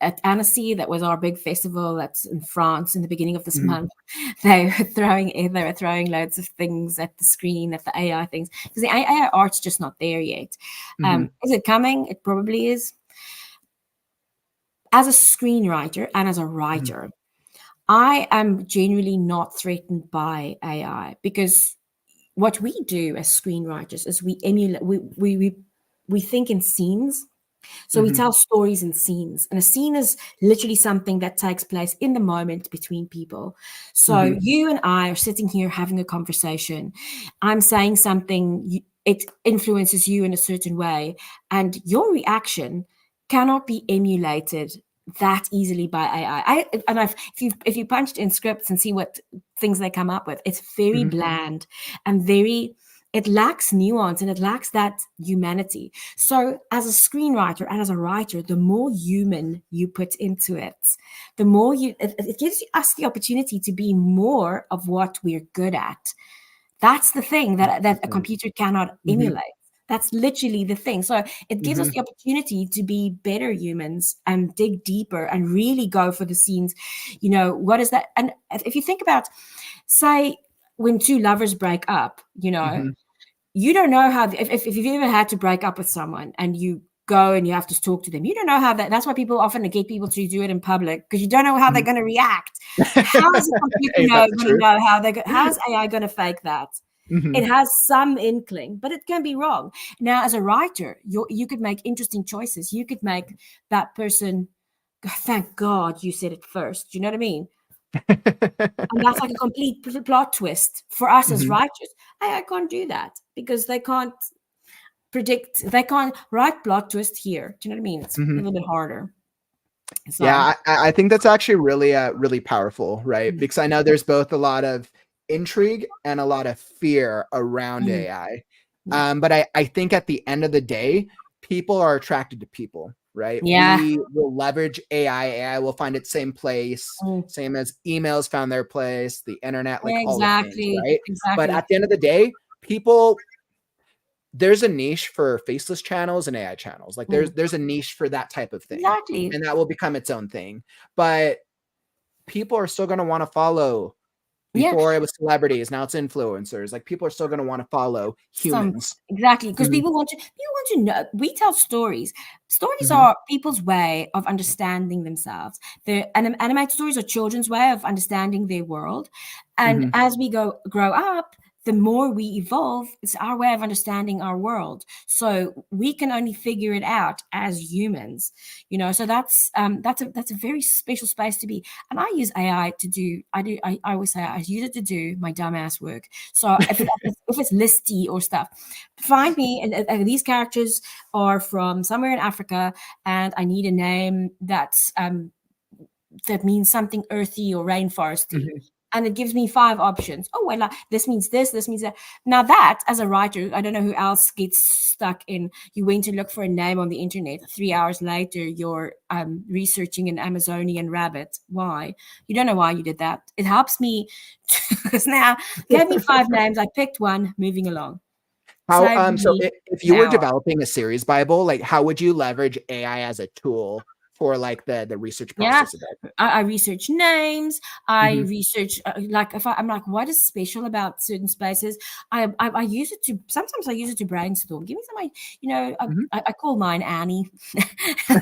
at Annecy, that was our big festival that's in France in the beginning of this month. They were throwing loads of things at the screen, at the AI things, because the AI art's just not there yet. Is it coming? It probably is. As a screenwriter and as a writer, I am genuinely not threatened by AI, because what we do as screenwriters is we emulate, we think in scenes. So we tell stories in scenes, and a scene is literally something that takes place in the moment between people. So you and I are sitting here having a conversation. I'm saying something, it influences you in a certain way, and your reaction cannot be emulated that easily by AI. If you punched in scripts and see what things they come up with, it's very bland and it lacks nuance, and it lacks that humanity. So as a screenwriter and as a writer, the more human you put into it, the more it gives us the opportunity to be more of what we're good at. That's the thing that a computer cannot emulate. That's literally the thing. So it gives us the opportunity to be better humans and dig deeper and really go for the scenes. What is that? And if you think about, say, when two lovers break up, you don't know how, if you've ever had to break up with someone and you go and you have to talk to them, you don't know how that's why people often get people to do it in public, because you don't know how they're going to react. How is a computer going to know how is AI going to fake that? It has some inkling, but it can be wrong. Now, as a writer, you could make interesting choices. You could make that person, thank God you said it first. Do you know what I mean? And that's like a complete plot twist for us as writers. I can't do that because they can't write plot twist here. Do you know what I mean? It's a little bit harder. So. Yeah, I think that's actually really, really powerful, right? Because I know there's both a lot of intrigue and a lot of fear around AI. But I think at the end of the day, people are attracted to people, right? Yeah. We will leverage AI. AI will find its same place, same as emails found their place, the internet, like all of things, right? But at the end of the day, there's a niche for faceless channels and AI channels. Like there's a niche for that type of thing. Exactly. And that will become its own thing. But people are still going to want to follow. Before it was celebrities, now it's influencers. Like people are still going to want to follow humans. Exactly. Because people want to know. We tell stories. Stories are people's way of understanding themselves. Animated stories are children's way of understanding their world. And as we grow up, the more we evolve, it's our way of understanding our world. So we can only figure it out as humans, So that's a very special space to be. And I use AI to do. I always say I use it to do my dumbass work. So if it's listy or stuff, find me. And these characters are from somewhere in Africa, and I need a name that means something earthy or rainforesty. And it gives me 5 options. Oh, well, this means this means that. Now that, as a writer, I don't know who else gets stuck in, you went to look for a name on the internet. 3 hours later, you're researching an Amazonian rabbit. Why? You don't know why you did that. It helps me because now gave me 5 names. I picked one, moving along. So if you were developing a series Bible, like how would you leverage AI as a tool for like the research process of it? I research names. I research if I'm like, what is special about certain spaces? I use it to, sometimes I use it to brainstorm. Give me some, I call mine Annie.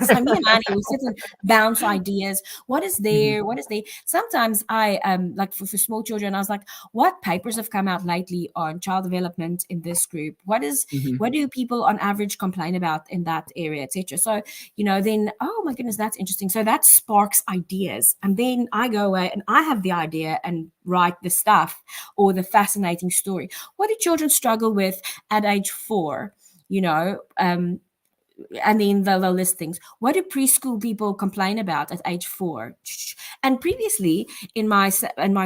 So me and Annie, we sit and bounce ideas. What is there? What is there? Sometimes I like for small children, I was like, what papers have come out lately on child development in this group? What do people on average complain about in that area, etc. So then, oh my goodness, that's interesting. So that sparks ideas. And then I go away and I have the idea and write the stuff or the fascinating story. What do children struggle with at age 4? And then they'll list things. What do preschool people complain about at age 4? And previously in my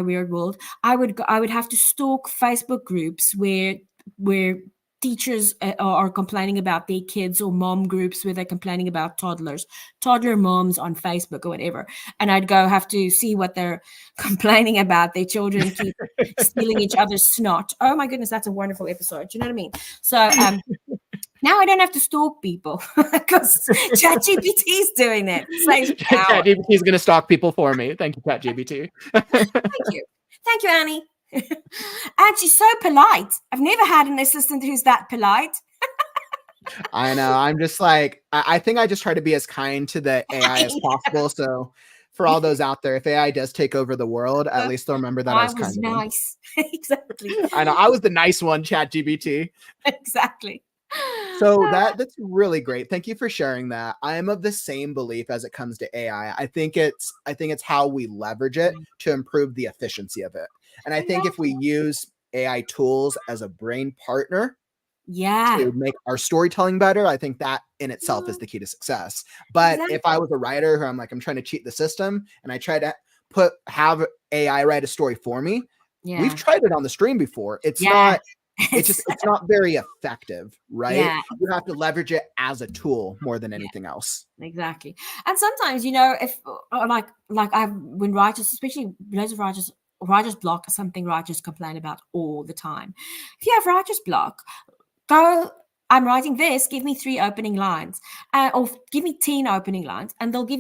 weird world, I would have to stalk Facebook groups where teachers are complaining about their kids, or mom groups where they're complaining about toddler moms on Facebook or whatever. And I'd go have to see what they're complaining about. Their children keep stealing each other's snot. Oh my goodness, that's a wonderful episode. Do you know what I mean? So now I don't have to stalk people because ChatGPT is doing it. ChatGPT is going to stalk people for me. Thank you, ChatGPT. Thank you, Annie. And she's so polite. I've never had an assistant who's that polite. I know. I'm just like, I think I just try to be as kind to the AI as possible. So for all those out there, if AI does take over the world, at least they'll remember that I was kind nice. Exactly. I know. I was the nice one, ChatGPT. Exactly. So that's really great. Thank you for sharing that. I am of the same belief as it comes to AI. I think it's how we leverage it to improve the efficiency of it. And I think if we use AI tools as a brain partner to make our storytelling better, I think that in itself is the key to success. But if I was a writer who I'm trying to cheat the system and I try to have AI write a story for me, we've tried it on the stream before. It's not very effective, right? Yeah. You have to leverage it as a tool more than anything else. Exactly. And sometimes, if when writers, especially loads of writer's block is something writers complain about all the time. If you have writer's block, I'm writing this, give me 3 opening lines, or give me 10 opening lines, and it'll give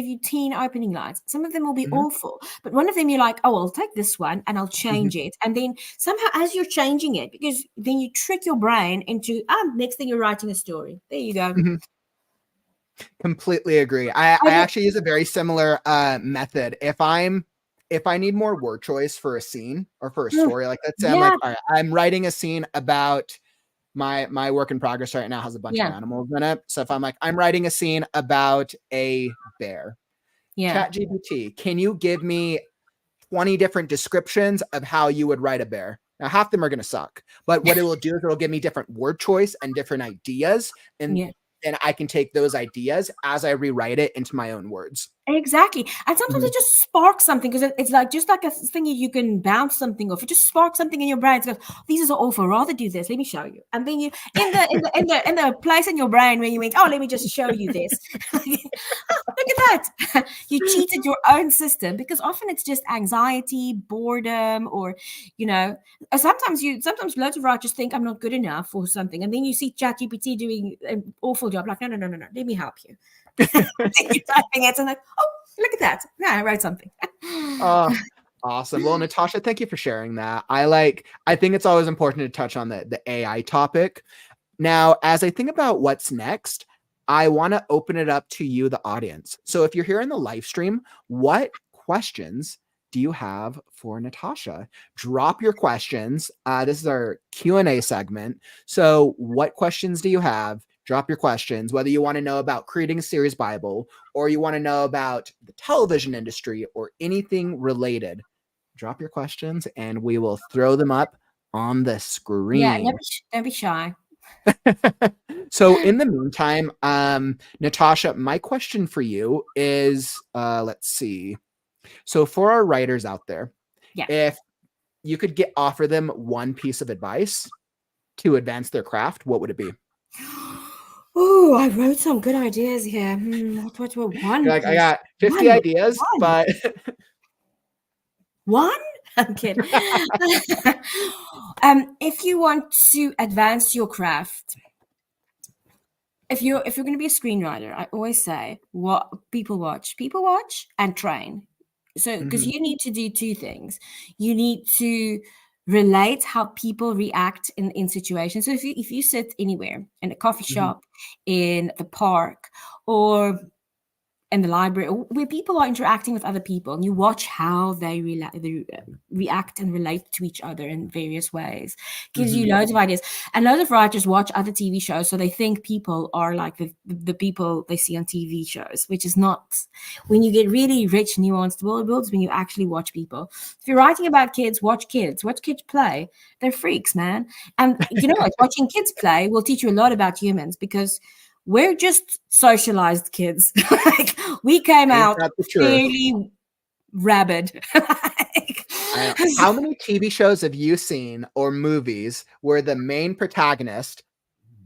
you 10 opening lines. Some of them will be awful, but one of them you're like, oh, I'll take this one and I'll change it. And then somehow as you're changing it, because then you trick your brain into, next thing you're writing a story. There you go. Completely agree. I actually use a very similar method. If I'm if I need more word choice for a scene or for a story, like let's say I'm like, all right, I'm writing a scene about my work in progress right now has a bunch of animals in it. So if I'm like, I'm writing a scene about a bear. ChatGPT, can you give me 20 different descriptions of how you would write a bear? Now, half of them are going to suck, but what it will do is it'll give me different word choice and different ideas. And then I can take those ideas as I rewrite it into my own words. Exactly. And sometimes it just sparks something, because it's like just like a thing you can bounce something off. It just sparks something in your brain. It goes, oh, these are awful. I'd rather do this. Let me show you. And then you in the place in your brain where you went, oh, let me just show you this. Oh, look at that. You cheated your own system, because often it's just anxiety, boredom, or sometimes loads of writers think I'm not good enough or something. And then you see ChatGPT doing an awful job. Like, no. Let me help you. You're typing it and like, oh, look at that. Yeah, I wrote something. Awesome. Well, Natasha, thank you for sharing that. I think it's always important to touch on the AI topic. Now, as I think about what's next, I want to open it up to you, the audience. So if you're here in the live stream, what questions do you have for Natasha? Drop your questions. This is our Q&A segment. So what questions do you have? Drop your questions, whether you want to know about creating a series Bible or you want to know about the television industry or anything related. Drop your questions and we will throw them up on the screen. Yeah, don't be shy. So in the meantime, Natasha, my question for you is, let's see. So for our writers out there, if you could offer them one piece of advice to advance their craft, what would it be? Oh, I wrote some good ideas here. What one? Like, I got 50 ideas, but one? I'm kidding. If you want to advance your craft, if you're going to be a screenwriter, I always say, what people watch and train. So, because you need to do two things. You need to relate how people react in situations. So if you sit anywhere, in a coffee shop, in the park, or in the library, where people are interacting with other people, and you watch how they react and relate to each other in various ways, gives you loads of ideas. And loads of writers watch other TV shows, so they think people are like the people they see on TV shows, which is not. When you get really rich, nuanced worlds, when you actually watch people. If you're writing about kids, watch kids play. They're freaks, man. And you know what? Watching kids play will teach you a lot about humans, because we're just socialized kids. Like, we came out fairly rabid. How many TV shows have you seen or movies where the main protagonist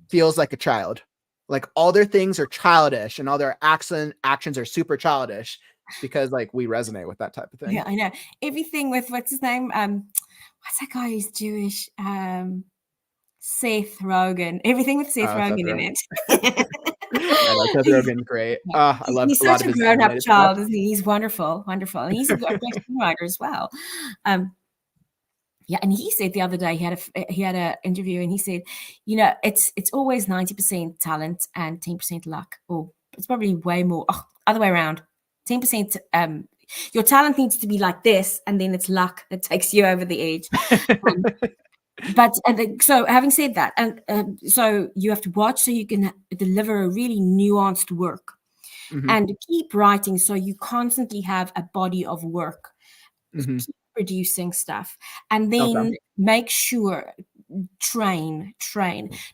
feels like a child? Like, all their things are childish and all their actions are super childish, because like we resonate with that type of thing. Yeah, I know. Everything with, what's his name? What's that guy who's Jewish? Seth Rogen. Everything with Seth Rogen in it. I like Seth Rogen. Great. I love. He's such a grown-up child, isn't he? He's wonderful, and he's a great screenwriter as well. Yeah, and he said the other day he had a interview, and he said, it's always 90% talent and 10% luck, or it's probably way more other way around. 10%. Your talent needs to be like this, and then it's luck that takes you over the edge. But so having said that, and so you have to watch so you can deliver a really nuanced work, and keep writing so you constantly have a body of work, keep producing stuff, and then make sure train.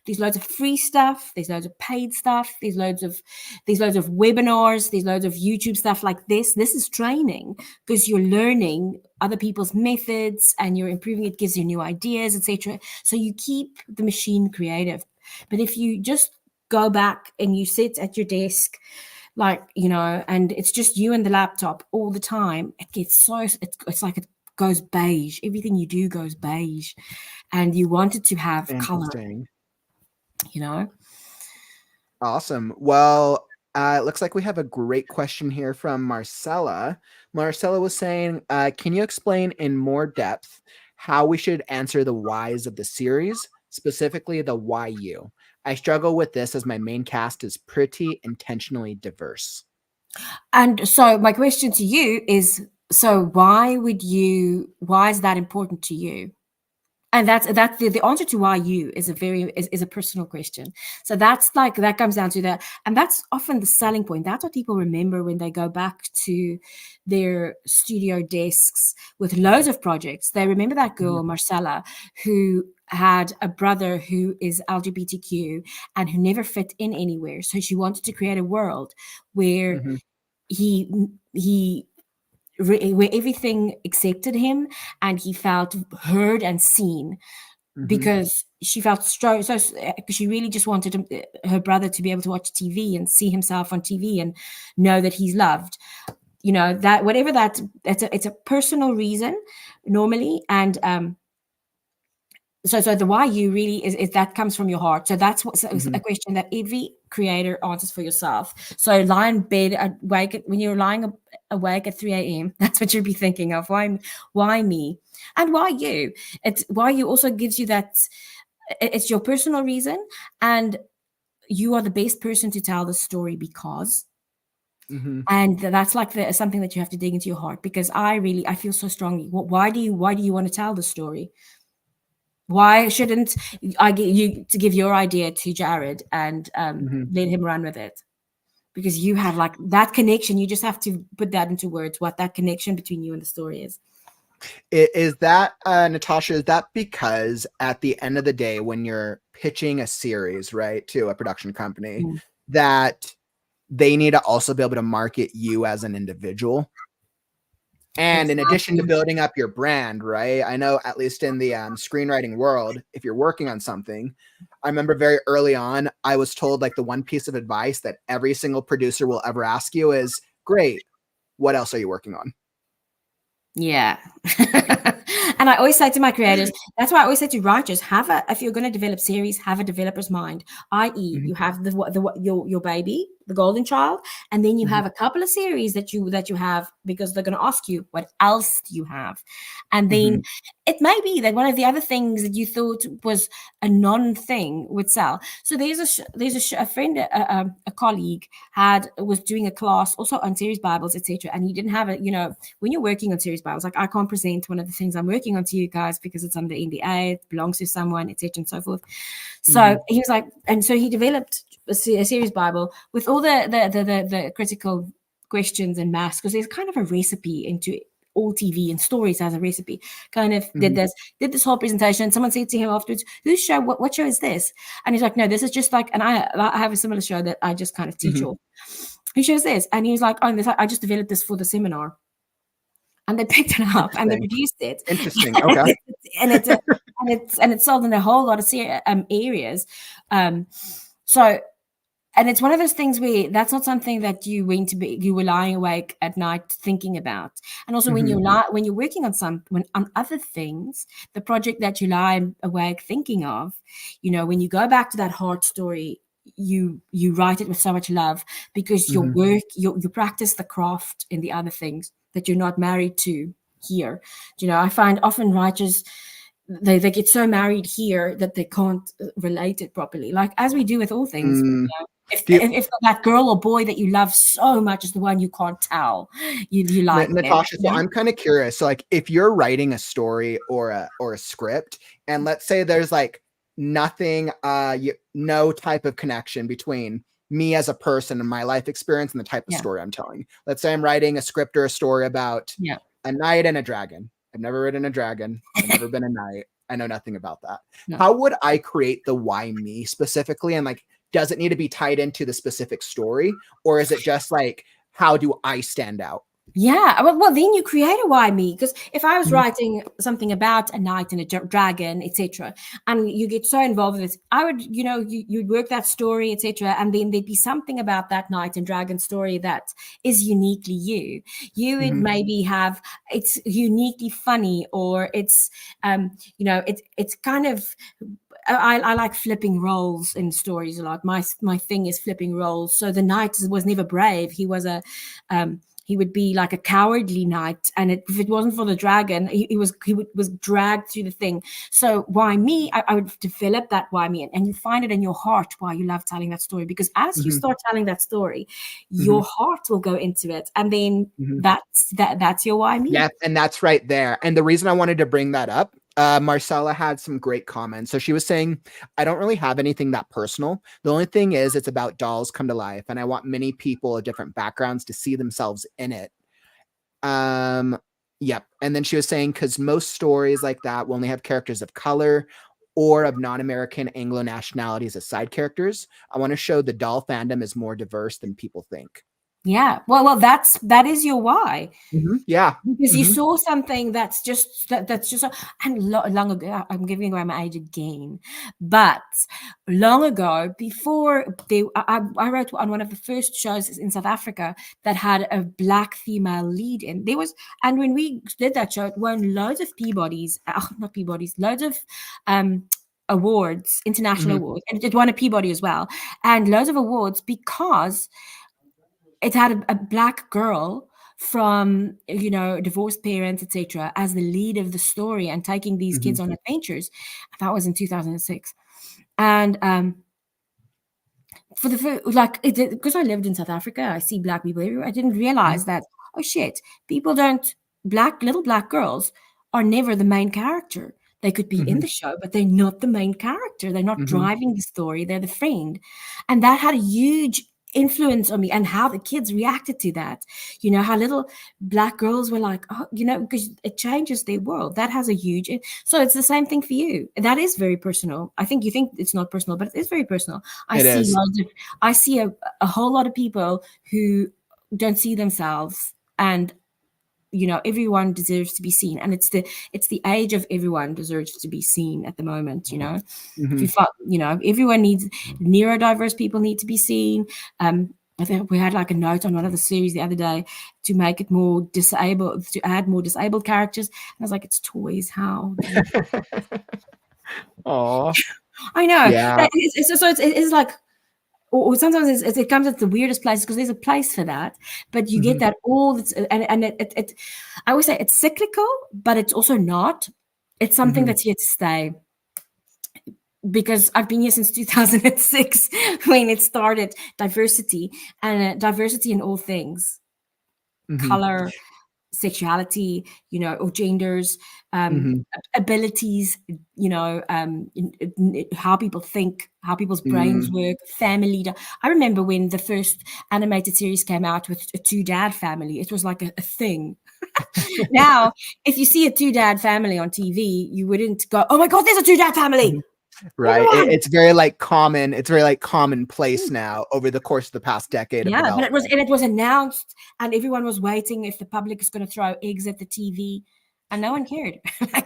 There's loads of free stuff, there's loads of paid stuff, there's loads of webinars, there's loads of YouTube stuff like this is training, because you're learning other people's methods and you're improving it, gives you new ideas, etc. So you keep the machine creative. But if you just go back and you sit at your desk, like, and it's just you and the laptop all the time, it gets it's like it goes beige. Everything you do goes beige, and you want it to have color. Awesome. Well, it looks like we have a great question here from Marcella. Marcella was saying, can you explain in more depth how we should answer the whys of the series, specifically the why you? I struggle with this as my main cast is pretty intentionally diverse. And so my question to you is, So why is that important to you? And that's the answer to why you is a personal question. So that's like, that comes down to that. And that's often the selling point. That's what people remember when they go back to their studio desks with loads of projects. They remember that girl, Marcella, who had a brother who is LGBTQ and who never fit in anywhere. So she wanted to create a world where where everything accepted him and he felt heard and seen, because she felt so she really just wanted her brother to be able to watch TV and see himself on TV and know that he's loved. That whatever it's a personal reason normally. And so the why you really is that comes from your heart. So that's a question that every creator answers for yourself. So lie in bed awake when you're lying awake at 3 a.m. That's what you'll be thinking of. Why me? And why you? It's why you also gives you that. It's your personal reason, and you are the best person to tell the story because. And that's like something that you have to dig into your heart, because I feel so strongly. Why do you want to tell the story? Why shouldn't I get you to give your idea to Jared and let him run with it? Because you have like that connection. You just have to put that into words, what that connection between you and the story is. Is that, Natasha, is that because at the end of the day, when you're pitching a series, right, to a production company, that they need to also be able to market you as an individual? And in addition to building up your brand, right? I know at least in the screenwriting world, if you're working on something, I remember very early on, I was told like the one piece of advice that every single producer will ever ask you is, great, what else are you working on? Yeah. And I always say to my creators, that's why I always say to writers, if you're going to develop series, have a developer's mind, i.e. you have your baby, the golden child, and then you have a couple of series that you have, because they're going to ask you, what else do you have? And then it may be that one of the other things that you thought was a non-thing would sell. So there's a friend, a colleague was doing a class also on series Bibles, etc. And he didn't have when you're working on series Bibles, like I can't present one of the things I'm working on to you guys because it's under NDA, it belongs to someone, etc. and so forth. So he was like, and so he developed a series Bible with all the critical questions and maths, because there's kind of a recipe into all TV and stories as a recipe. Kind of did this whole presentation. Someone said to him afterwards, "Whose show? What show is this?" And he's like, "No, this is just like," and I have a similar show that I just kind of teach all. Who shows this? And he was like, "Oh, I just developed this for the seminar." And they picked it up and they produced it. Interesting. Okay. and it's sold in a whole lot of areas. So. And it's one of those things where that's not something that you were lying awake at night thinking about. And also when you're working on on other things, the project that you lie awake thinking of, when you go back to that heart story, you write it with so much love, because your work, you practice the craft in the other things that you're not married to here. I find often writers, they get so married here that they can't relate it properly, like as we do with all things. If that girl or boy that you love so much is the one you can't tell you like, Natasha, so I'm kind of curious. So like if you're writing a story or a script, and let's say there's like nothing, no type of connection between me as a person and my life experience and the type of story I'm telling. Let's say I'm writing a script or a story about a knight and a dragon. I've never ridden a dragon. I've never been a knight. I know nothing about that. How would I create the why me specifically? And like, does it need to be tied into the specific story, or is it just like, how do I stand out? Yeah, well, then you create a why me, because if I was writing something about a knight and a dragon, etc., and you get so involved with it, I would, you'd work that story, etc., and then there'd be something about that knight and dragon story that is uniquely you. You would maybe have, it's uniquely funny, or it's, it's kind of. I like flipping roles in stories a lot. My thing is flipping roles. So the knight was never brave. He was a he would be like a cowardly knight, and if it wasn't for the dragon, he was dragged through the thing. So why me? I would develop that why me, and you find it in your heart why you love telling that story, because as you start telling that story, your heart will go into it, and then that's your why me. Yeah, and that's right there. And the reason I wanted to bring that up, Marcella had some great comments. So she was saying, I don't really have anything that personal. The only thing is it's about dolls come to life, and I want many people of different backgrounds to see themselves in it. Yep. And then she was saying, because most stories like that will only have characters of color or of non-American Anglo nationalities as side characters. I want to show the doll fandom is more diverse than people think. Yeah. Well, that is your why. Yeah. Because you saw something that's just and long ago, I'm giving away my age again, but long ago, before I wrote on one of the first shows in South Africa that had a Black female lead in. And when we did that show, it won loads of loads of awards, international awards, and it won a Peabody as well, and loads of awards because it had a Black girl from, divorced parents, etc., as the lead of the story and taking these kids on adventures. That was in 2006. And because I lived in South Africa, I see Black people everywhere. I didn't realize that, oh shit, little Black girls are never the main character. They could be in the show, but they're not the main character. They're not driving the story. They're the friend. And that had a huge influence on me, and how the kids reacted to that. How little Black girls were like, oh, because it changes their world. That has a huge. So it's the same thing for you. That is very personal. I think you think it's not personal, but it is very personal. I see a whole lot of people who don't see themselves, and everyone deserves to be seen, and it's the age of everyone deserves to be seen at the moment. Everyone needs, neurodiverse people need to be seen. I think we had like a note on one of the series the other day to make it more disabled, to add more disabled characters, and I was like, it's toys, how? Oh, I know. Yeah. It's like, or sometimes it comes at the weirdest places, because there's a place for that, but you get that all. And it I always say it's cyclical, but it's also not. It's something that's here to stay. Because I've been here since 2006 when it started, diversity in all things, color, sexuality, or genders, abilities, how people think, how people's brains work, family. I remember when the first animated series came out with a 2-dad family, it was like a thing. Now, if you see a 2-dad family on TV, you wouldn't go, oh my God, there's a 2-dad family. Right. It's very common. It's very commonplace now over the course of the past decade. Yeah, but it was announced, and everyone was waiting if the public is going to throw eggs at the TV, and no one cared.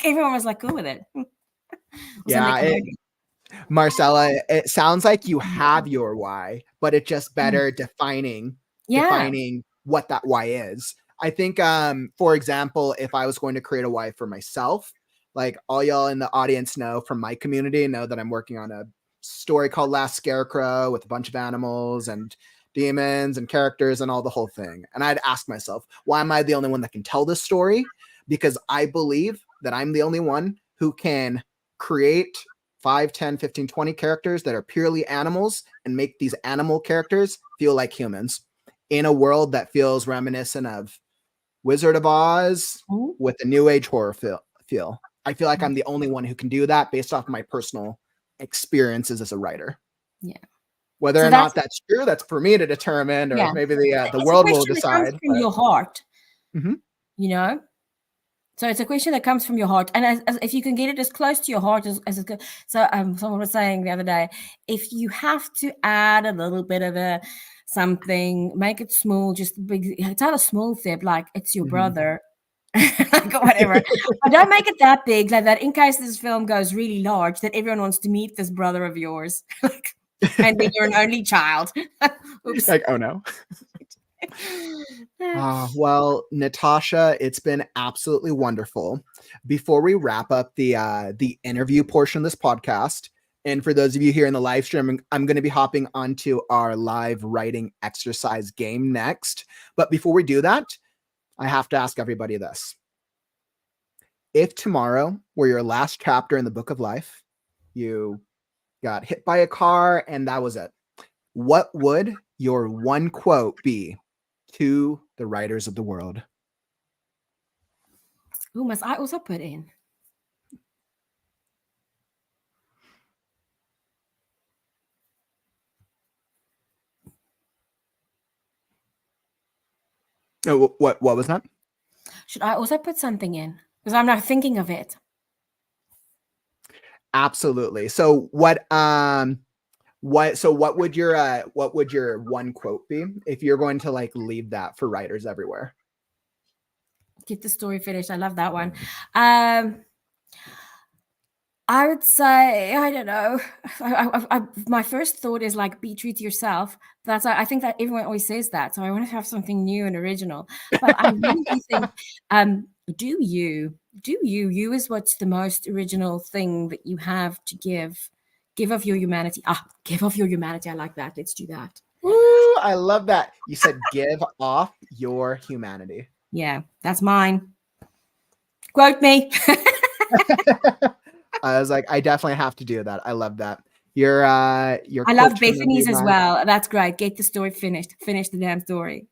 Everyone was cool with it. Marcella, it sounds like you have your why, but it's just better defining what that why is. I think, for example, if I was going to create a why for myself, like all y'all in the audience know from my community know that I'm working on a story called Last Scarecrow with a bunch of animals and demons and characters and all the whole thing. And I'd ask myself, why am I the only one that can tell this story? Because I believe that I'm the only one who can create 5, 10, 15, 20 characters that are purely animals and make these animal characters feel like humans in a world that feels reminiscent of Wizard of Oz with a new age horror feel. I feel like I'm the only one who can do that based off my personal experiences as a writer. Yeah. Whether or not that's true, that's for me to determine, or maybe the world will decide. From your heart, So it's a question that comes from your heart, and as if you can get it as close to your heart as it could. So someone was saying the other day, if you have to add a little bit of something, make it small. Just tell a small fib, like it's your brother. Whatever, but don't make it that big, like that, in case this film goes really large, that everyone wants to meet this brother of yours, and then you're an only child. Oops. Oh no. Well, Natasha, it's been absolutely wonderful. Before we wrap up the interview portion of this podcast, And for those of you here in the live stream, I'm going to be hopping onto our live writing exercise game next. But before we do that, I have to ask everybody this. If tomorrow were your last chapter in the book of life, you got hit by a car and that was it, what would your one quote be to the writers of the world? Who must I also put in? Oh, what was that? Should I also put something in? Because I'm not thinking of it. Absolutely. So what would your one quote be if you're going to like leave that for writers everywhere? Get the story finished. I love that one. I would say, I don't know. My first thought is like, be true to yourself. I think that everyone always says that. So I want to have something new and original. But I really do think, do you is what's the most original thing that you have to give. Give of your humanity. Give of your humanity. I like that. Let's do that. Ooh, I love that. You said give off your humanity. Yeah, that's mine. Quote me. I was like, I definitely have to do that. I love that. Your I love Bethany's as well. That's great. Get the story finished. Finish the damn story.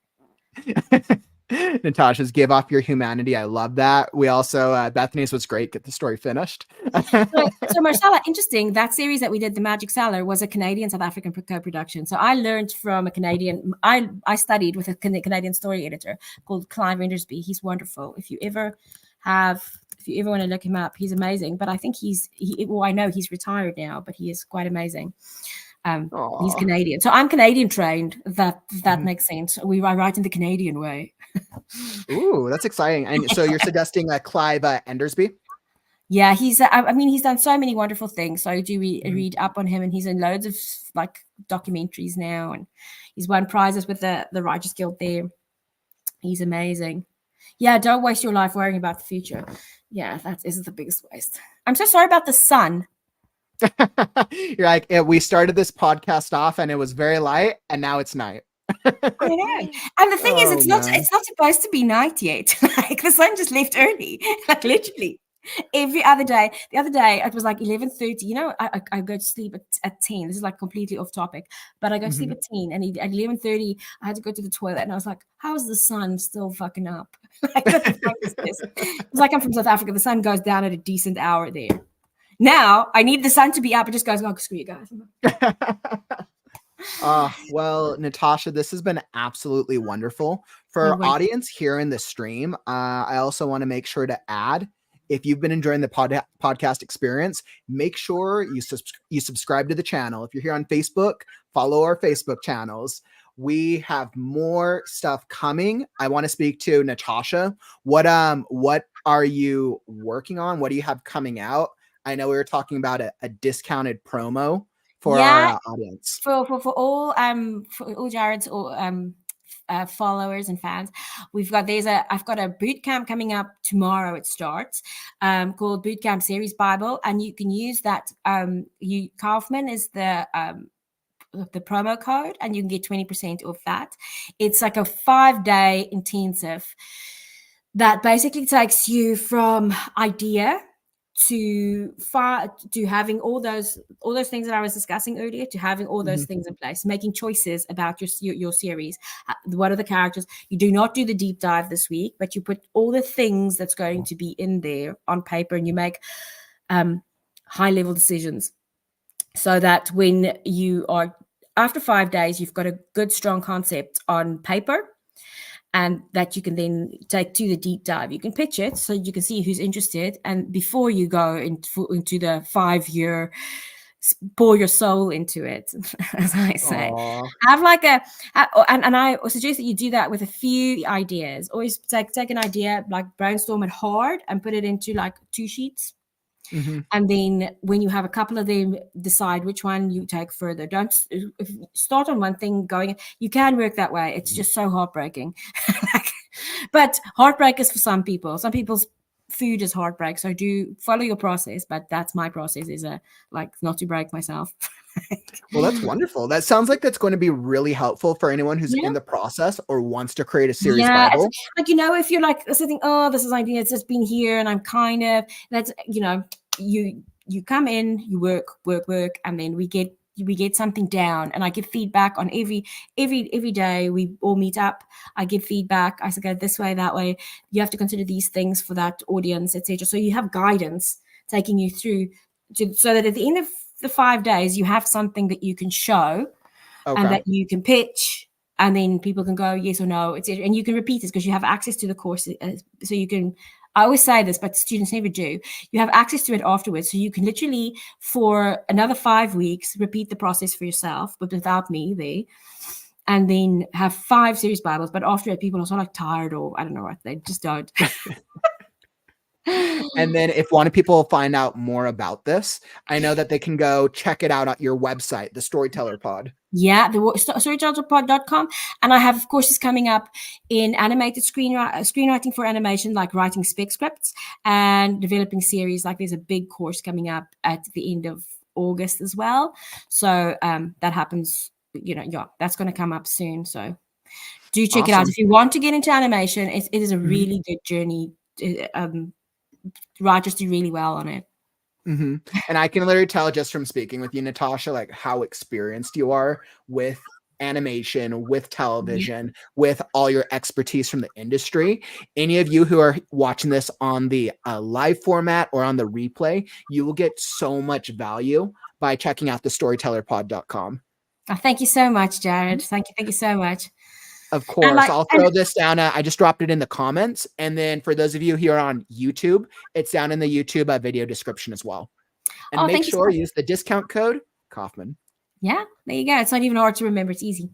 Natasha's give off your humanity. I love that. We also Bethany's was great. Get the story finished. so Marcella, interesting. That series that we did, The Magic Cellar, was a Canadian South African co-production. So I learned from a Canadian. I studied with a Canadian story editor called Clive Rendersby. He's wonderful. If you ever want to look him up, he's amazing. But I think I know he's retired now, but he is quite amazing. He's Canadian. So I'm Canadian trained. That makes sense. I write in the Canadian way. Ooh, that's exciting. And so you're suggesting Clive Endersby? Yeah, he's done so many wonderful things. So do we read up on him, and he's in loads of like documentaries now, and he's won prizes with the Writers Guild there. He's amazing. Yeah, don't waste your life worrying about the future. Yeah, that is the biggest waste. I'm so sorry about the sun. You're like, we started this podcast off and it was very light, and now it's night. I know. And the thing is, it's not supposed to be night yet. Like the sun just left early. Like literally every other day. The other day it was like 11:30. You know, I go to sleep at 10. This is like completely off topic, but I go to sleep at 10, and at 11:30 I had to go to the toilet, and I was like, how is the sun still fucking up? Like, what the fuck is this? It's like I'm from South Africa. The sun goes down at a decent hour there. Now I need the sun to be up. It just goes, oh, screw you guys. Well, Natasha, this has been absolutely wonderful. For our audience here in the stream, I also want to make sure to add, if you've been enjoying the podcast experience, make sure you subscribe to the channel. If you're here on Facebook, follow our Facebook channels. We have more stuff coming. I want to speak to Natasha. What are you working on? What do you have coming out? I know we were talking about a discounted promo for our audience. For all Jared's followers and fans, I've got a bootcamp coming up tomorrow. It starts called Bootcamp Series Bible, and you can use that. Kauffman is the promo code, and you can get 20% off that. It's like a 5-day intensive that basically takes you from idea to having all those things that I was discussing earlier, to having all those things in place, making choices about your series. What are the characters? You do not do the deep dive this week, but you put all the things that's going to be in there on paper, and you make high level decisions, so that when you are after 5 days, you've got a good strong concept on paper, and that you can then take to the deep dive. You can pitch it so you can see who's interested. And before you go into the 5-year, pour your soul into it, as I say. Have like and I suggest that you do that with a few ideas. Always take an idea, like brainstorm it hard and put it into like 2 sheets. And then when you have a couple of them, decide which one you take further. Don't start on one thing going. You can work that way. It's just so heartbreaking. But heartbreak is for some people. Some people's food is heartbreak. So do follow your process, but that's my process, is like not to break myself. Well, that's wonderful. That sounds like that's going to be really helpful for anyone who's Yeah. in the process or wants to create a series Yeah, Bible. it's like, if you're like sitting, oh, this is idea, it's just been here, and I'm kind of, that's, you come in, you work, and then we get something down, and I give feedback on every day. We all meet up, I give feedback, I say, go this way, that way, you have to consider these things for that audience, etc. So you have guidance taking you through so that at the end of the 5 days you have something that you can show and that you can pitch, and then people can go yes or no, etc. And you can repeat this because you have access to the course. So you can, I always say this, but students never do. You have access to it afterwards. So you can literally, for another 5 weeks, repeat the process for yourself, but without me there. And then have 5 series Bibles. But after it, people are sort of like tired, or I don't know what, they just don't. And then if one of people find out more about this, I know that they can go check it out at your website, the Storyteller Pod. Yeah, the storytellerpod.com. And I have courses coming up in animated screenwriting for animation, like writing spec scripts and developing series. Like there's a big course coming up at the end of August as well. So that happens, that's going to come up soon. So do check it out. If you want to get into animation, it is a really good journey. Writers do really well on it. And I can literally tell just from speaking with you, Natasha, like how experienced you are with animation, with television, with all your expertise from the industry. Any of you who are watching this on the live format or on the replay, you will get so much value by checking out the storytellerpod.com. Oh, thank you so much, Jared. Thank you so much. Of course, I'll throw this down. I just dropped it in the comments. And then for those of you here on YouTube, it's down in the YouTube video description as well. And make sure you use the discount code Kauffman. Yeah, there you go. It's not even hard to remember. It's easy.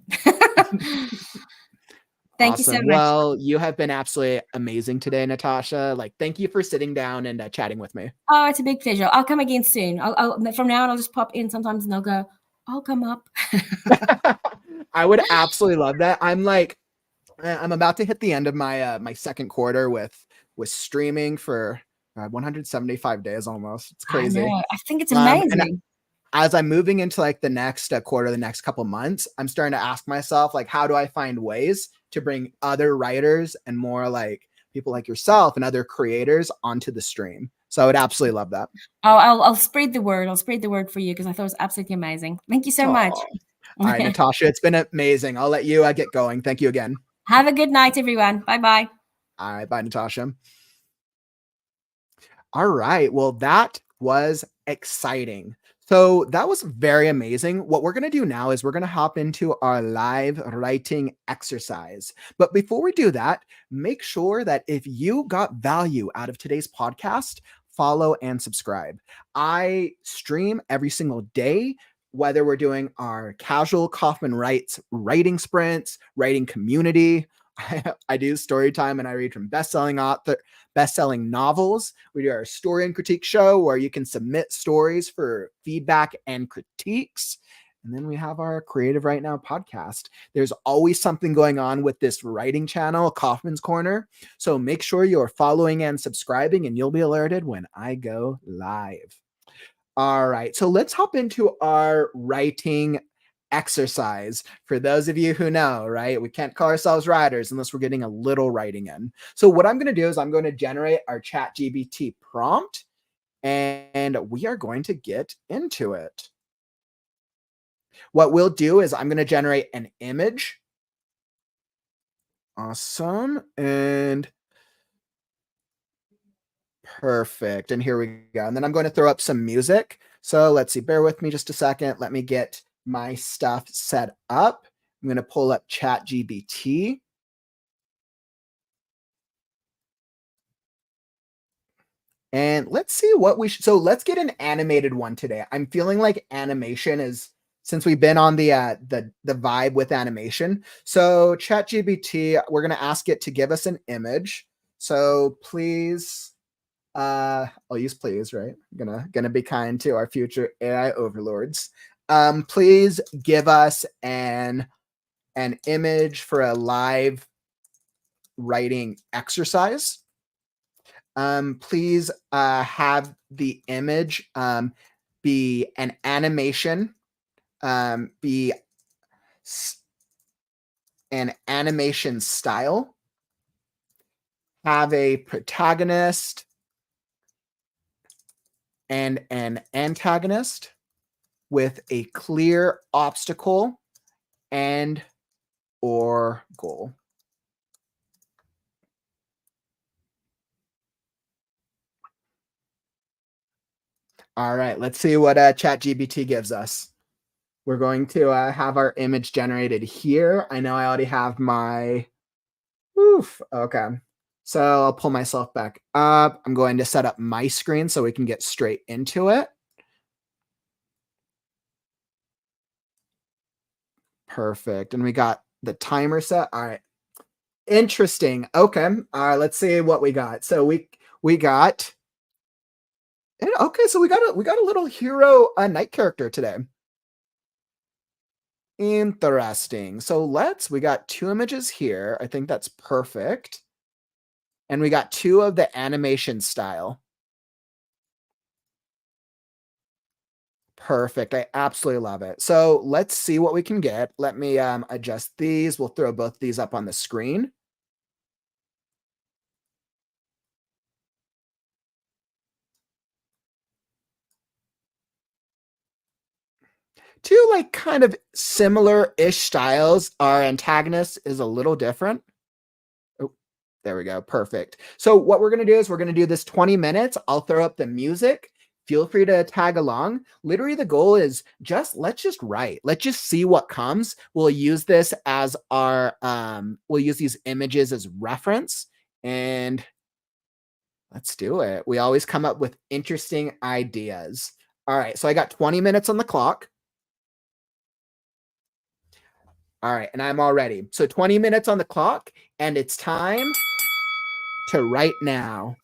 Thank you so much. Well, you have been absolutely amazing today, Natasha. Like, thank you for sitting down and chatting with me. Oh, it's a big pleasure. I'll come again soon. From now on, I'll just pop in sometimes and they'll go, I'll come up. I would absolutely love that. I'm about to hit the end of my my second quarter with streaming for 175 days almost. It's crazy. I think it's amazing. And as I'm moving into like the next quarter, the next couple months, I'm starting to ask myself, like, how do I find ways to bring other writers and more like people like yourself and other creators onto the stream? So I would absolutely love that. Oh, I'll spread the word. I'll spread the word for you because I thought it was absolutely amazing. Thank you so much. All right, Natasha, it's been amazing. I'll let you get going. Thank you again. Have a good night, everyone. Bye-bye. All right. Bye, Natasha. All right. Well, that was exciting. So that was very amazing. What we're going to do now is we're going to hop into our live writing exercise. But before we do that, make sure that if you got value out of today's podcast, follow and subscribe. I stream every single day, whether we're doing our casual Kauffman Writes writing sprints, writing community. I do story time and I read from best-selling novels. We do our story and critique show where you can submit stories for feedback and critiques. And then we have our Creative Right Now podcast. There's always something going on with this writing channel, Kauffman's Corner. So make sure you're following and subscribing and you'll be alerted when I go live. All right, so let's hop into our writing exercise. For those of you who know, right, we can't call ourselves writers unless we're getting a little writing in. So what I'm going to do is I'm going to generate our ChatGPT prompt and we are going to get into it. What we'll do is I'm going to generate an image. Awesome. And perfect. And here we go. And then I'm going to throw up some music. So let's see, bear with me just a second. Let me get my stuff set up. I'm going to pull up ChatGPT. And let's see what we should. So let's get an animated one today. I'm feeling like animation is, since we've been on the vibe with animation. So ChatGPT, we're going to ask it to give us an image. So please, I'll use please, right? I'm gonna be kind to our future AI overlords. Please give us an image for a live writing exercise. Please have the image be an animation, be an animation style, have a protagonist and an antagonist with a clear obstacle and or goal. All right, let's see what ChatGPT gives us. We're going to have our image generated here. I know I already have my, okay. So I'll pull myself back up. I'm going to set up my screen so we can get straight into it. Perfect. And we got the timer set. All right. Interesting. Okay. All right. Let's see what we got. So we got. Okay. So we got a little hero knight character today. Interesting. So we got 2 images here. I think that's perfect. And we got 2 of the animation style. Perfect. I absolutely love it. So let's see what we can get. Let me adjust these. We'll throw both these up on the screen. Two like kind of similar-ish styles. Our antagonist is a little different. Oh, there we go. Perfect. So what we're going to do is we're going to do this 20 minutes. I'll throw up the music. Feel free to tag along. Literally, the goal is let's just write. Let's just see what comes. We'll use this as our, we'll use these images as reference, and let's do it. We always come up with interesting ideas. All right, so I got 20 minutes on the clock. All right, and I'm all ready. So 20 minutes on the clock, and it's time to write now.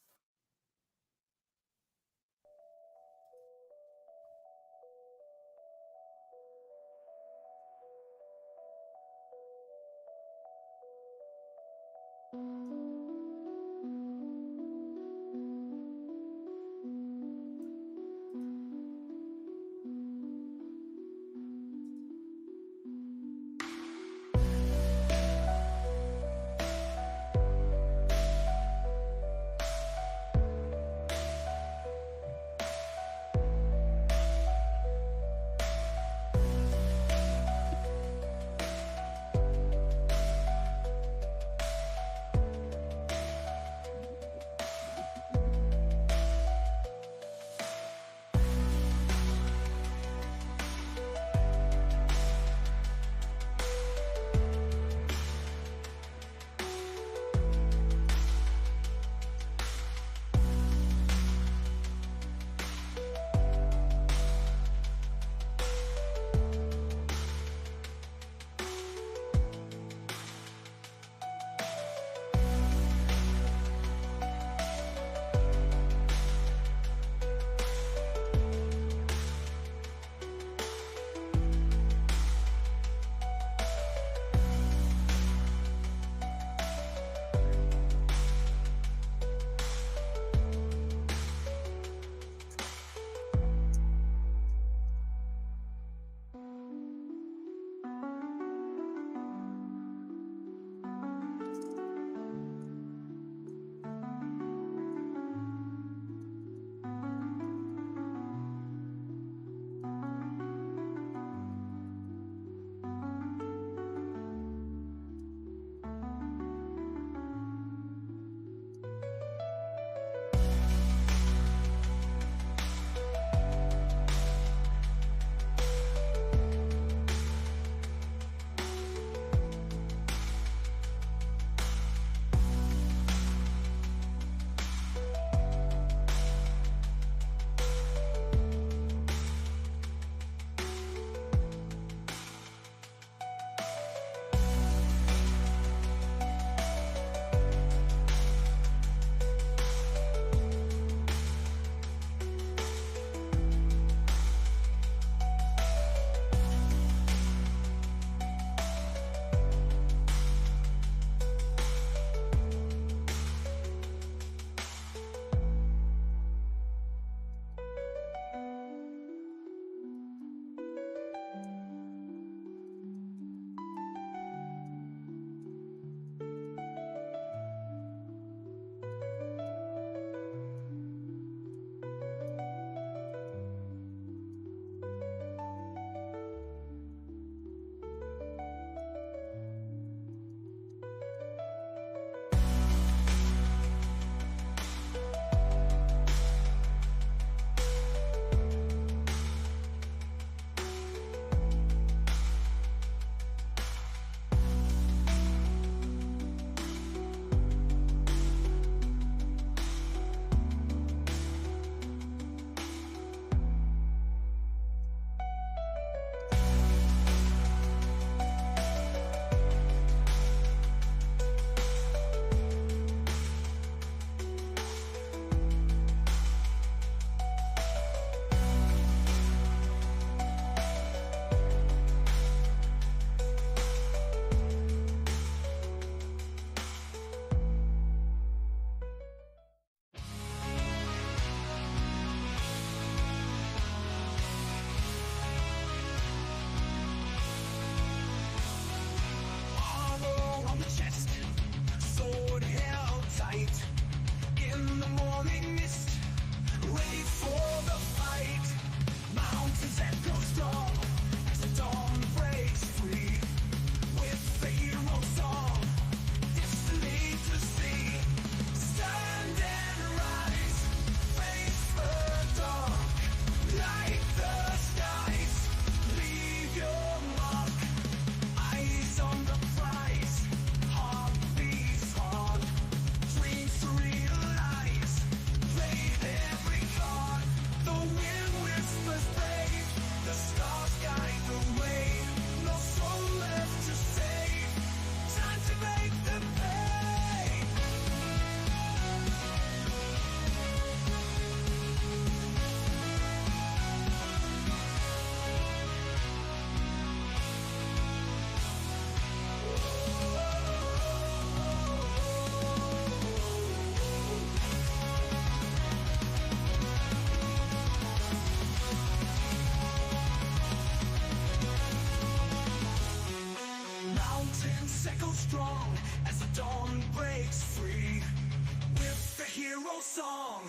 song,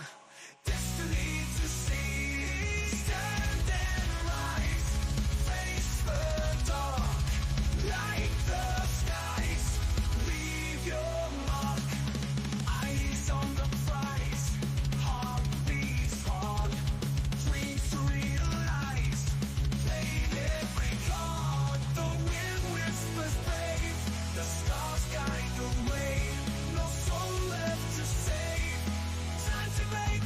destiny to see. Stand and rise, face the dark, like the skies. Leave your mark, eyes on the prize, heart beats hard, dreams to realize. Play every card, the wind whispers brave, the stars guide the way. No soul left to save. Time to make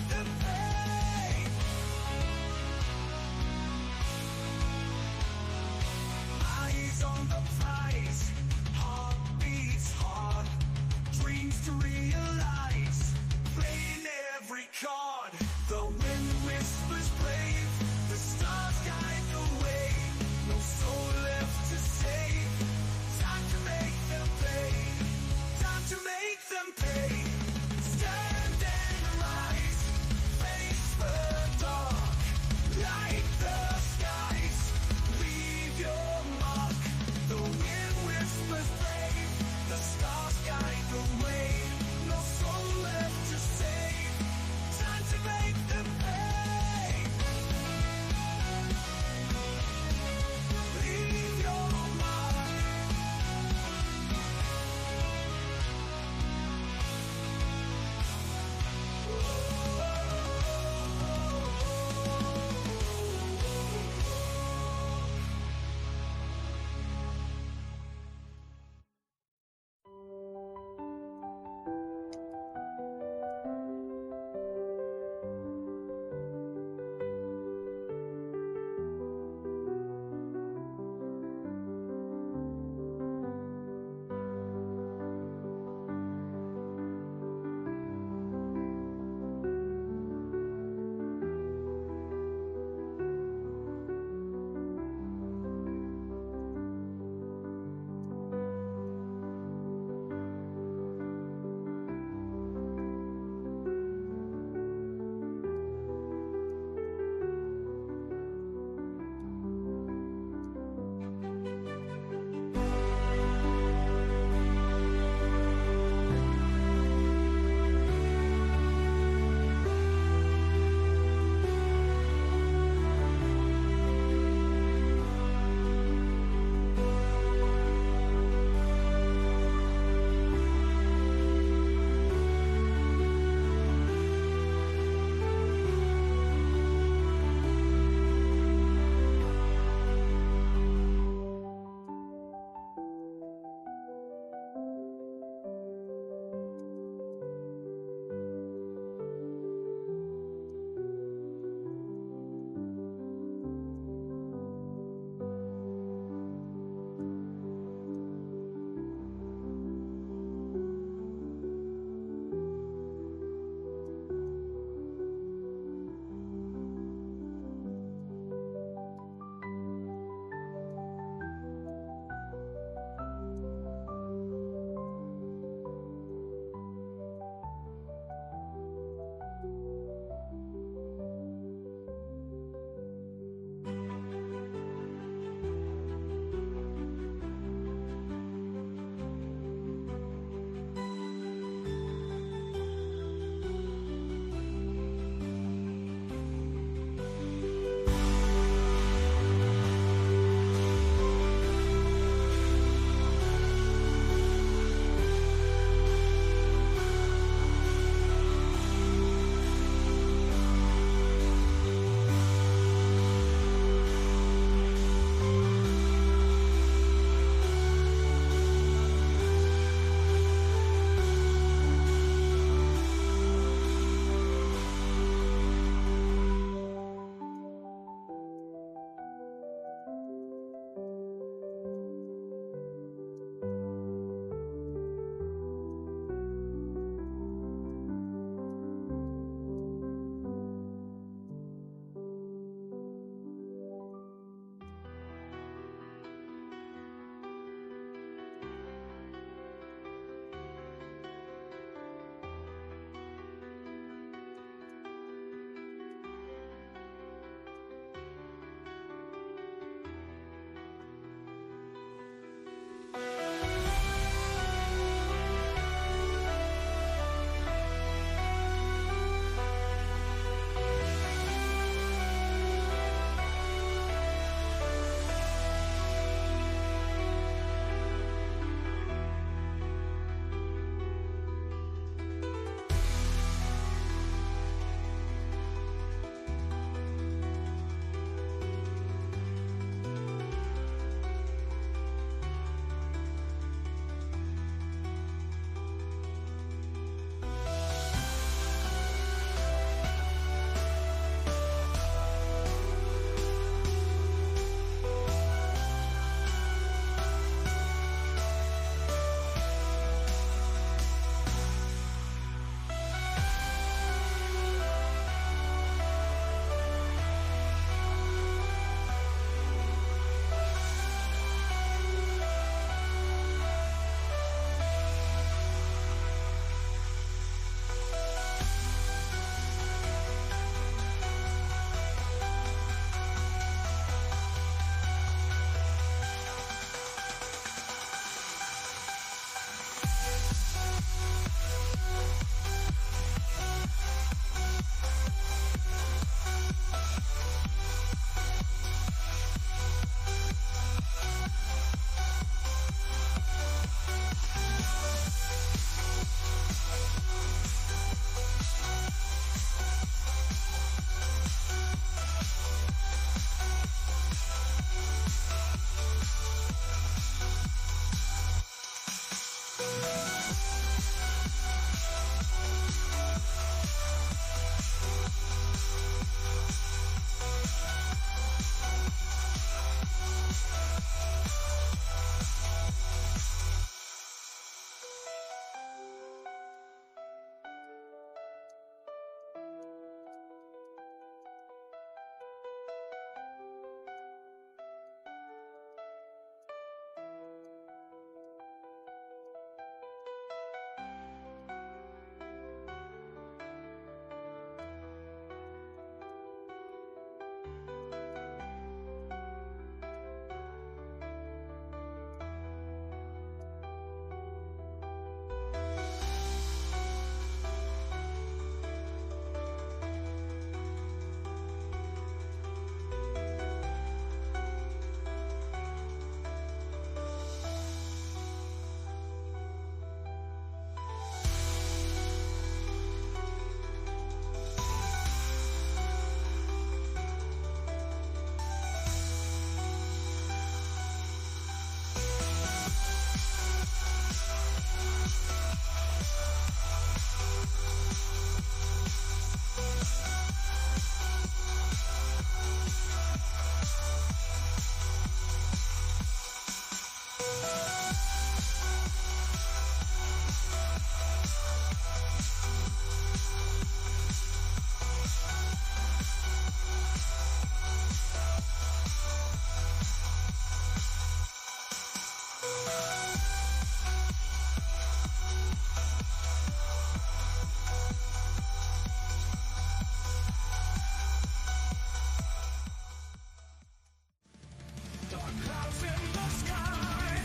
clouds in the sky,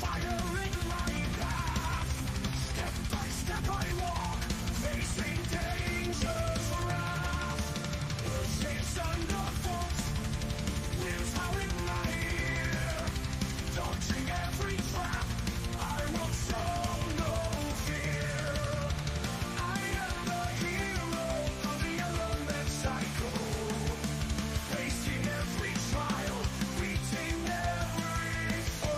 fire in my path. Step by step I walk, facing danger's wrath. The shapes underfoot, winds howling my ear. Dodging every trap, I will show no fear. I am the hero of the element cycle, facing every trial, reaching every fall.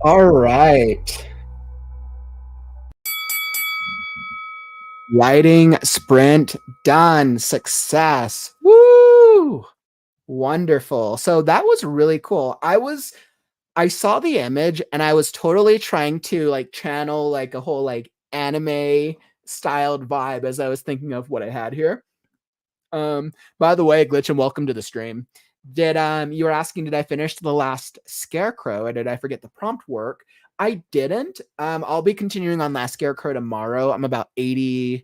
All right. Writing sprint done. Success. Woo! Wonderful. So that was really cool. I saw the image and I was totally trying to like channel like a whole like anime styled vibe as I was thinking of what I had here. By the way, Glitch, and welcome to the stream. Did you were asking, did I finish the last scarecrow or did I forget the prompt work? I didn't. I'll be continuing on last scarecrow tomorrow. I'm about 81%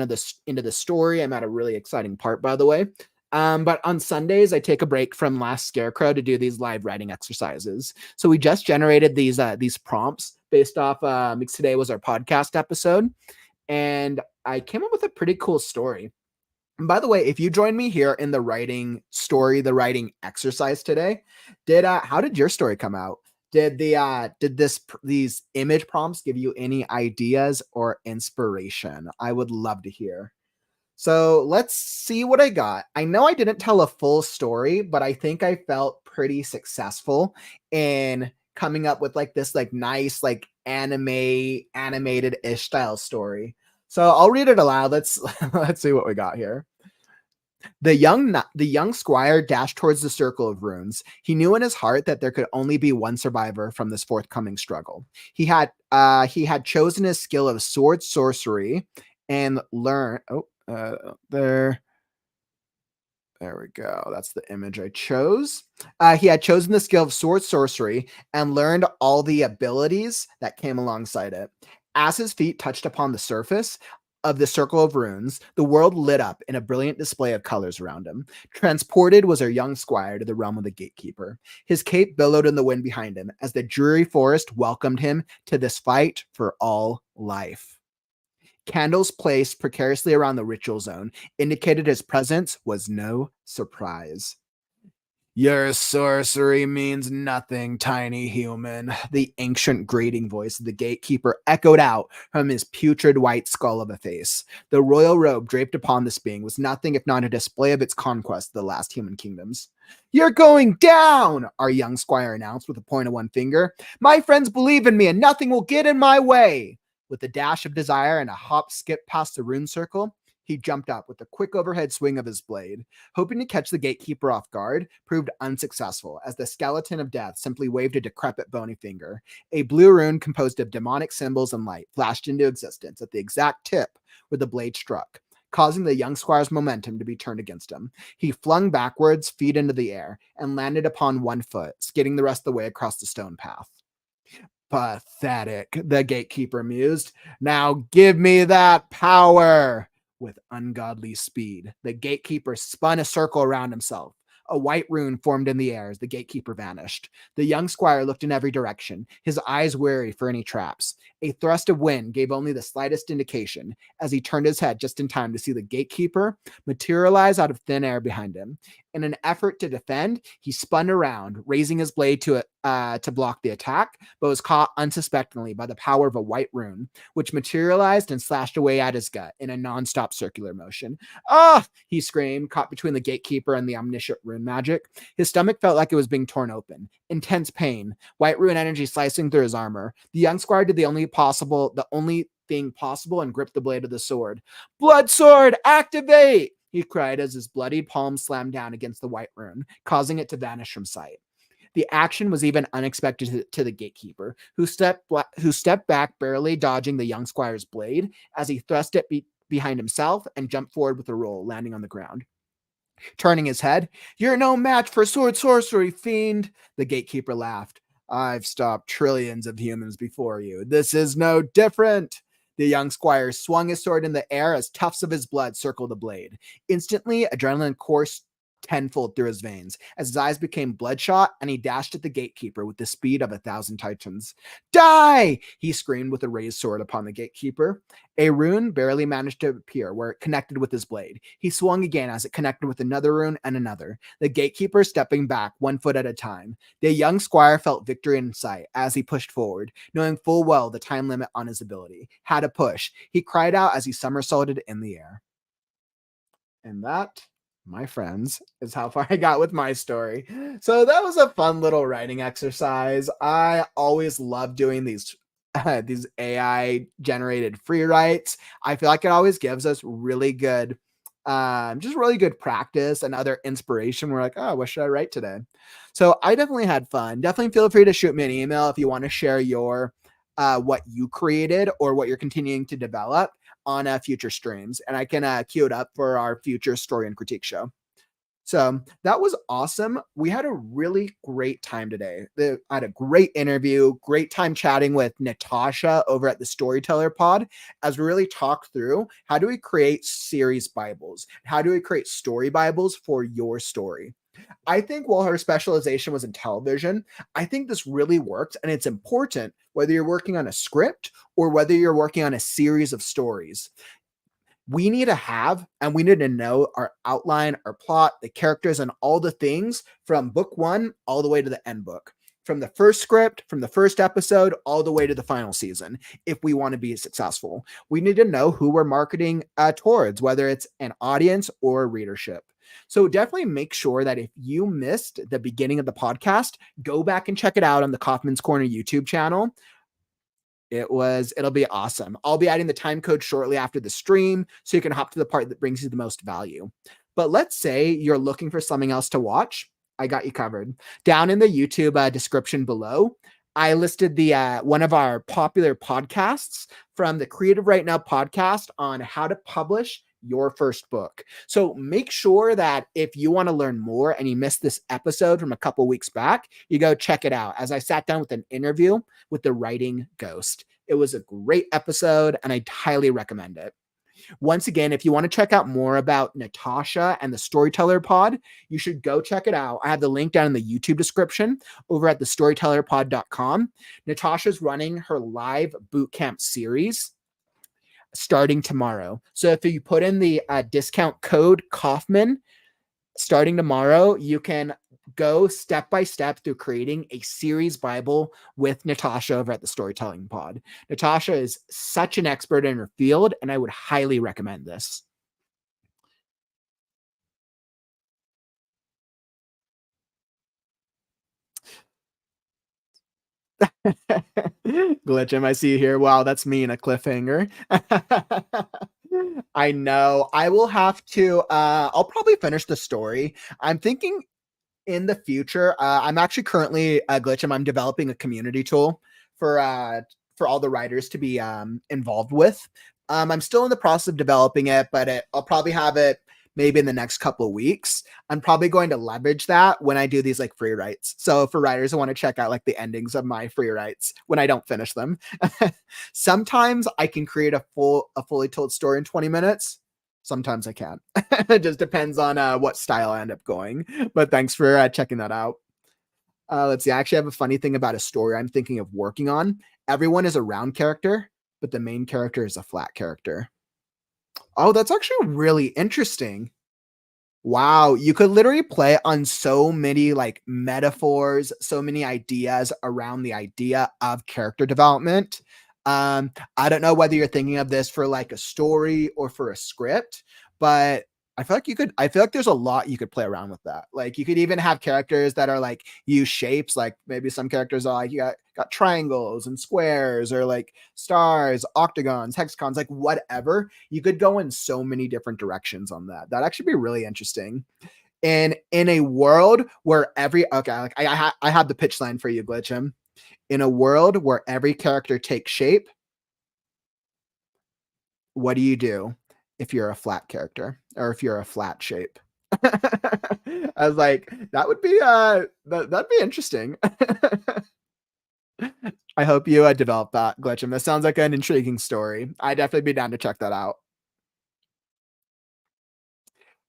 of this into the story. I'm at a really exciting part, by the way. But on Sundays, I take a break from last scarecrow to do these live writing exercises. So we just generated these prompts based off because today was our podcast episode, and I came up with a pretty cool story. And by the way, if you join me here in the writing story, the writing exercise today, how did your story come out? Did these image prompts give you any ideas or inspiration? I would love to hear. So let's see what I got. I know I didn't tell a full story, but I think I felt pretty successful in coming up with like this like nice like animated-ish style story. So I'll read it aloud. Let's see what we got here. The young squire dashed towards the circle of runes. He knew in his heart that there could only be one survivor from this forthcoming struggle. He had chosen his skill of sword sorcery and learned. There we go. That's the image I chose. He had chosen the skill of sword sorcery and learned all the abilities that came alongside it. As his feet touched upon the surface of the circle of runes, the world lit up in a brilliant display of colors around him. Transported was our young squire to the realm of the gatekeeper. His cape billowed in the wind behind him as the dreary forest welcomed him to this fight for all life. Candles placed precariously around the ritual zone indicated his presence was no surprise. Your sorcery means nothing, tiny human. The ancient grating voice of the gatekeeper echoed out from his putrid white skull of a face. The royal robe draped upon this being was nothing if not a display of its conquest of the last human kingdoms. You're going down, our young squire announced with a point of one finger. My friends believe in me and nothing will get in my way. With a dash of desire and a hop skip past the rune circle, he jumped up with a quick overhead swing of his blade. Hoping to catch the gatekeeper off guard, proved unsuccessful as the skeleton of death simply waved a decrepit bony finger. A blue rune composed of demonic symbols and light flashed into existence at the exact tip where the blade struck, causing the young squire's momentum to be turned against him. He flung backwards, feet into the air, and landed upon one foot, skidding the rest of the way across the stone path. Pathetic, the gatekeeper mused. Now give me that power. With ungodly speed, the gatekeeper spun a circle around himself. A white rune formed in the air as the gatekeeper vanished. The young squire looked in every direction, his eyes wary for any traps. A thrust of wind gave only the slightest indication as he turned his head just in time to see the gatekeeper materialize out of thin air behind him. In an effort to defend, he spun around, raising his blade to block the attack, but was caught unsuspectingly by the power of a white rune, which materialized and slashed away at his gut in a non-stop circular motion. Ah! He screamed, caught between the gatekeeper and the omniscient rune magic. His stomach felt like it was being torn open. Intense pain, white rune energy slicing through his armor. The young squire did the only thing possible and gripped the blade of the sword. Blood sword, activate! He cried as his bloodied palm slammed down against the white rune, causing it to vanish from sight. The action was even unexpected to the gatekeeper, who stepped back, barely dodging the young squire's blade as he thrust it behind himself and jumped forward with a roll, landing on the ground. Turning his head, "You're no match for sword sorcery, fiend," the gatekeeper laughed. "I've stopped trillions of humans before you. This is no different." The young squire swung his sword in the air as tufts of his blood circled the blade. Instantly, adrenaline coursed tenfold through his veins as his eyes became bloodshot and he dashed at the gatekeeper with the speed of 1,000 titans. Die! He screamed with a raised sword upon the gatekeeper. A rune barely managed to appear where it connected with his blade. He swung again as it connected with another rune and another, the gatekeeper stepping back 1 foot at a time. The young squire felt victory in sight as he pushed forward, knowing full well the time limit on his ability. Had to push. He cried out as he somersaulted in the air. And that my friends, is how far I got with my story. So that was a fun little writing exercise. I always love doing these AI generated free writes. I feel like it always gives us really good, just really good practice and other inspiration. We're like, oh, what should I write today? So I definitely had fun. Definitely feel free to shoot me an email if you want to share your what you created or what you're continuing to develop on future streams, and I can queue it up for our future story and critique show. So that was awesome. We had a really great time today. I had a great interview, great time chatting with Natasha over at the Storyteller Pod as we really talk through how do we create series Bibles? How do we create story Bibles for your story? I think while her specialization was in television, I think this really works, and it's important whether you're working on a script or whether you're working on a series of stories. We need to have and we need to know our outline, our plot, the characters, and all the things from book one all the way to the end book. From the first script, from the first episode, all the way to the final season. If we want to be successful, we need to know who we're marketing towards, whether it's an audience or readership. So definitely make sure that if you missed the beginning of the podcast, go back and check it out on the Kauffman's Corner YouTube channel. It'll be awesome. I'll be adding the time code shortly after the stream so you can hop to the part that brings you the most value. But let's say you're looking for something else to watch. I got you covered. Down in the YouTube description below, I listed the one of our popular podcasts from the Creative Right Now podcast on how to publish your first book. So make sure that if you want to learn more and you missed this episode from a couple weeks back, you go check it out as I sat down with an interview with the writing ghost. It was a great episode and I highly recommend it. Once again, if you want to check out more about Natasha and the Storyteller Pod, you should go check it out. I have the link down in the YouTube description over at thestorytellerpod.com. Natasha's running her live bootcamp series starting tomorrow. So if you put in the discount code Kauffman starting tomorrow, you can go step by step through creating a series Bible with Natasha over at the Storytelling Pod. Natasha is such an expert in her field, and I would highly recommend this. Glitchum, I see you here. Wow, that's me in a cliffhanger. I know. I will have to I'll probably finish the story. I'm thinking in the future, I'm actually currently Glitchum, I'm developing a community tool for all the writers to be involved with. I'm still in the process of developing it, but I'll probably have it maybe in the next couple of weeks. I'm probably going to leverage that when I do these like free writes. So for writers who want to check out like the endings of my free writes when I don't finish them, sometimes I can create a fully told story in 20 minutes. Sometimes I can't. It just depends on what style I end up going. But thanks for checking that out. Let's see. I actually have a funny thing about a story I'm thinking of working on. Everyone is a round character, but the main character is a flat character. Oh, that's actually really interesting. Wow, you could literally play on so many like metaphors, so many ideas around the idea of character development. I don't know whether you're thinking of this for like a story or for a script, but I feel like there's a lot you could play around with that. Like you could even have characters that are like use shapes, like maybe some characters are like you got triangles and squares or like stars, octagons, hexagons, like whatever. You could go in so many different directions on that. That'd actually be really interesting. And in a world where I have the pitch line for you, Glitchum. In a world where every character takes shape, what do you do if you're a flat character or if you're a flat shape? I was like, that would be that'd be interesting. I hope you develop that, Glitchum. That sounds like an intriguing story. I'd definitely be down to check that out.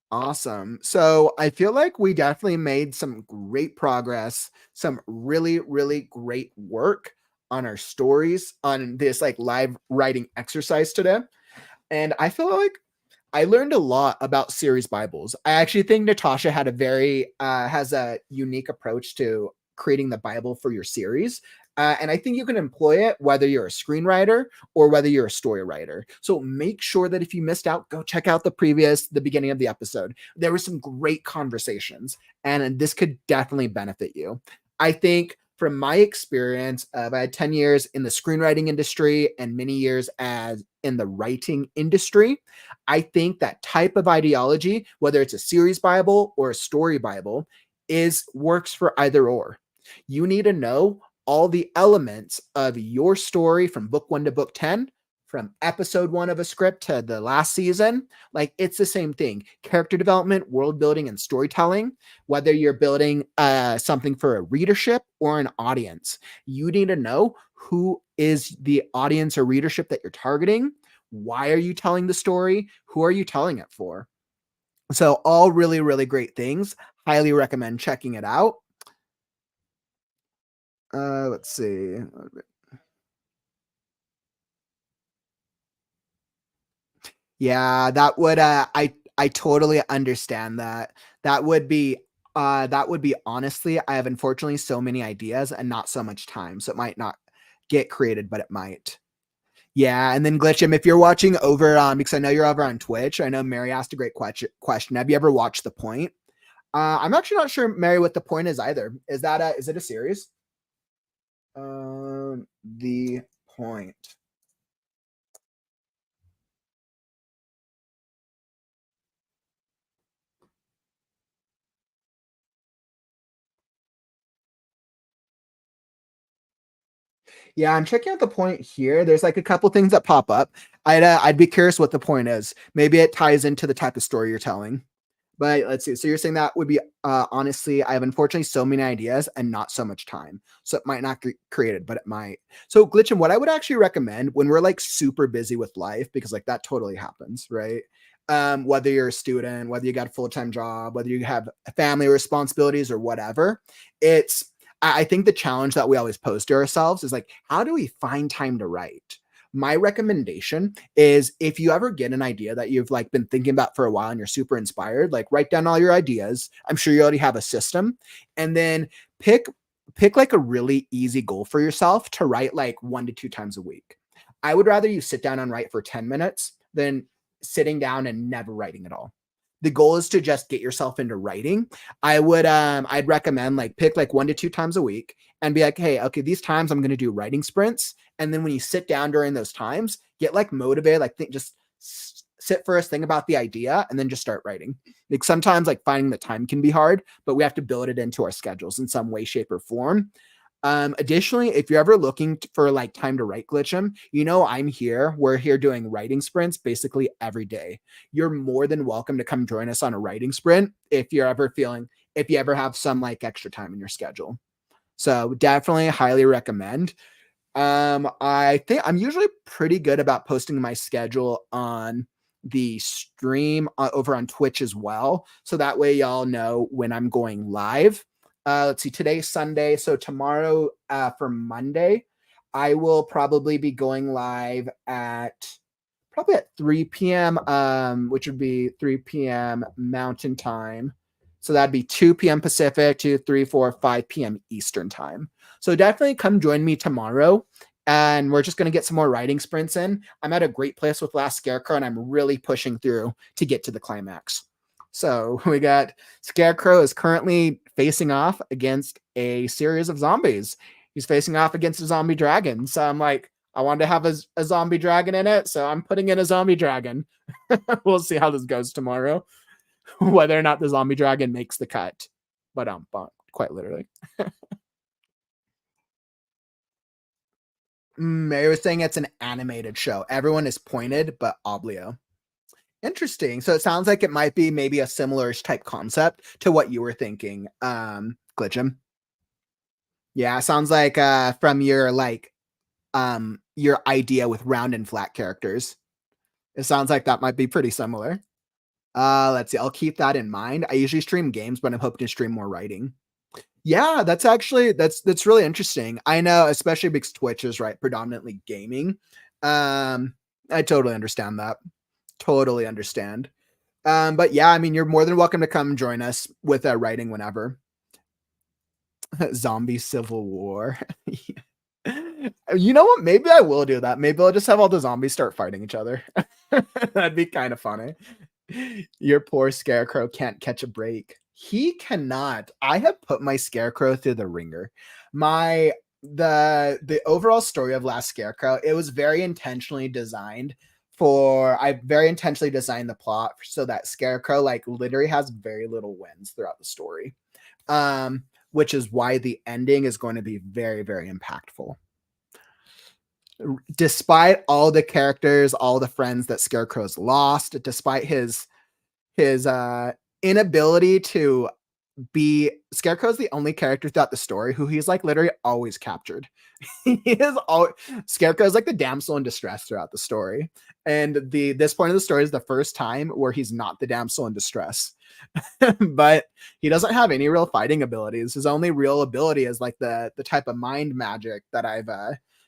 Awesome. So I feel like we definitely made some great progress, some really, really great work on our stories on this like live writing exercise today. And I feel like I learned a lot about series Bibles. I actually think Natasha had has a unique approach to creating the Bible for your series. And I think you can employ it whether you're a screenwriter or whether you're a story writer. So make sure that if you missed out, go check out the beginning of the episode. There were some great conversations, and this could definitely benefit you. I think from my experience, I had 10 years in the screenwriting industry and many years as in the writing industry. I think that type of ideology, whether it's a series Bible or a story Bible, works for either or. You need to know all the elements of your story from book 1 to book 10, from episode 1 of a script to the last season. Like, it's the same thing. Character development, world building, and storytelling, whether you're building something for a readership or an audience. You need to know who is the audience or readership that you're targeting. Why are you telling the story? Who are you telling it for? So all really, really great things. Highly recommend checking it out. Let's see. Yeah, that would I totally understand that. That would be honestly, I have unfortunately so many ideas and not so much time. So it might not get created, but it might. Yeah, and then Glitchum, if you're watching over because I know you're over on Twitch, I know Mary asked a great question. Have you ever watched The Point? I'm actually not sure, Mary, what The Point is either. Is it a series? The Point. Yeah, I'm checking out The Point here. There's like a couple things that pop up. I'd be curious what The Point is. Maybe it ties into the type of story you're telling. But let's see. So you're saying that would be honestly, I have unfortunately so many ideas and not so much time. So it might not get created, but it might. So Glitchum, what I would actually recommend when we're like super busy with life, because like that totally happens, right? Whether you're a student, whether you got a full-time job, whether you have family responsibilities or whatever, I think the challenge that we always pose to ourselves is like, how do we find time to write? My recommendation is if you ever get an idea that you've like been thinking about for a while and you're super inspired, like write down all your ideas. I'm sure you already have a system, and then pick like a really easy goal for yourself to write like 1 to 2 times a week. I would rather you sit down and write for 10 minutes than sitting down and never writing at all. The goal is to just get yourself into writing. I'd recommend like pick like 1 to 2 times a week and be like, hey, okay, these times I'm going to do writing sprints. And then when you sit down during those times, get like motivated, like just sit first, think about the idea, and then just start writing. Like sometimes like finding the time can be hard, but we have to build it into our schedules in some way, shape, or form. Additionally, if you're ever looking for like time to write, Glitchum, I'm here. We're here doing writing sprints basically every day. You're more than welcome to come join us on a writing sprint if you ever have some like extra time in your schedule. So definitely highly recommend. I think I'm usually pretty good about posting my schedule on the stream over on Twitch as well. So that way y'all know when I'm going live. Let's see, today's Sunday. So tomorrow for Monday, I will probably be going live at 3 p.m., which would be 3 p.m. Mountain Time. So that'd be 2 p.m. Pacific, 2, 3, 4, 5 p.m. Eastern Time. So definitely come join me tomorrow. And we're just going to get some more writing sprints in. I'm at a great place with Last Scarecrow, and I'm really pushing through to get to the climax. So we got Scarecrow is currently facing off against a series of zombies. He's facing off against a zombie dragon. So I'm like, I wanted to have a zombie dragon in it, so I'm putting in a zombie dragon. We'll see how this goes tomorrow, whether or not the zombie dragon makes the cut. But quite literally. Mary was saying it's an animated show. Everyone is pointed, but oblio. Interesting. So it sounds like it might be maybe a similar type concept to what you were thinking, Glitchum. Yeah, sounds like from your idea with round and flat characters. It sounds like that might be pretty similar. Let's see. I'll keep that in mind. I usually stream games, but I'm hoping to stream more writing. Yeah, that's really interesting. I know, especially because Twitch is predominantly gaming. I totally understand that. Totally understand. But yeah, I mean, you're more than welcome to come join us with writing whenever. Zombie Civil War. You know what? Maybe I will do that. Maybe I'll just have all the zombies start fighting each other. That'd be kind of funny. Your poor scarecrow can't catch a break. He cannot. I have put my scarecrow through the ringer. The overall story of Last Scarecrow, it was very intentionally designed I very intentionally designed the plot so that Scarecrow like literally has very little wins throughout the story. Which is why the ending is going to be very, very impactful. Despite all the characters, all the friends that Scarecrow's lost, despite his inability to be, Scarecrow's the only character throughout the story who he's like literally always captured. Scarecrow's like the damsel in distress throughout the story. And this point of the story is the first time where he's not the damsel in distress. But he doesn't have any real fighting abilities. His only real ability is like the type of mind magic that I've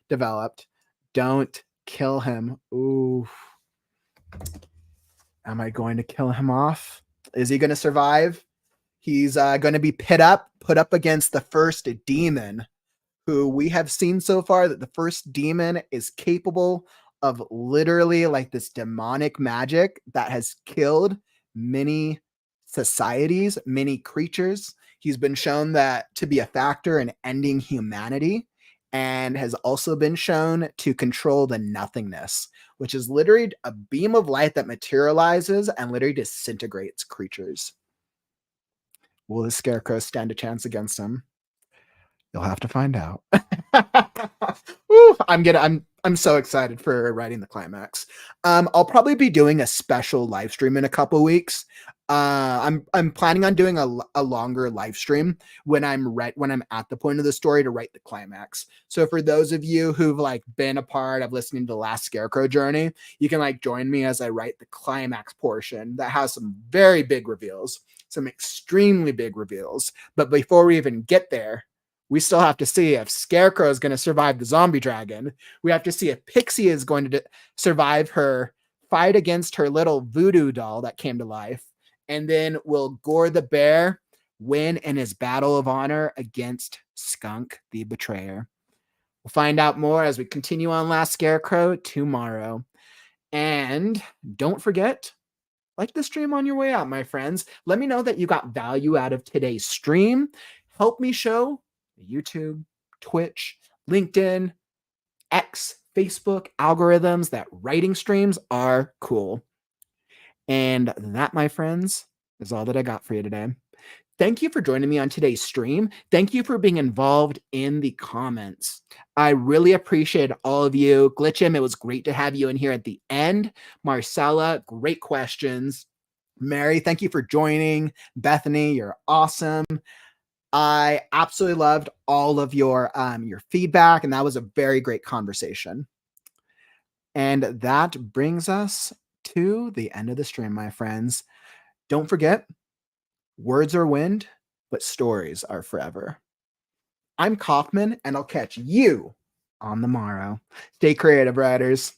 developed. Don't kill him. Ooh. Am I going to kill him off? Is he going to survive? He's going to be put up against the first demon, who we have seen so far that the first demon is capable of literally like this demonic magic that has killed many societies, many creatures. He's been shown that to be a factor in ending humanity, and has also been shown to control the nothingness, which is literally a beam of light that materializes and literally disintegrates creatures. Will the Scarecrow stand a chance against him? You'll have to find out. Ooh, I'm so excited for writing the climax. I'll probably be doing a special live stream in a couple weeks. I'm planning on doing a longer live stream when I'm at the point of the story to write the climax. So for those of you who've like been a part of listening to the Last Scarecrow journey, you can like join me as I write the climax portion that has some very big reveals, some extremely big reveals. But before we even get there, we still have to see if Scarecrow is going to survive the zombie dragon. We have to see if Pixie is going to survive her fight against her little voodoo doll that came to life. And then will Gore the Bear win in his battle of honor against Skunk the Betrayer? We'll find out more as we continue on Last Scarecrow tomorrow. And don't forget, like the stream on your way out, my friends. Let me know that you got value out of today's stream. Help me show YouTube, Twitch, LinkedIn, X, Facebook algorithms that writing streams are cool. And that, my friends, is all that I got for you today. Thank you for joining me on today's stream. Thank you for being involved in the comments. I really appreciate all of you. Glitchim, it was great to have you in here at the end. Marcella, great questions. Mary, thank you for joining. Bethany, you're awesome. I absolutely loved all of your feedback, and that was a very great conversation. And that brings us to the end of the stream, my friends. Don't forget, words are wind, but stories are forever. I'm Kauffman, and I'll catch you on the morrow. Stay creative, writers.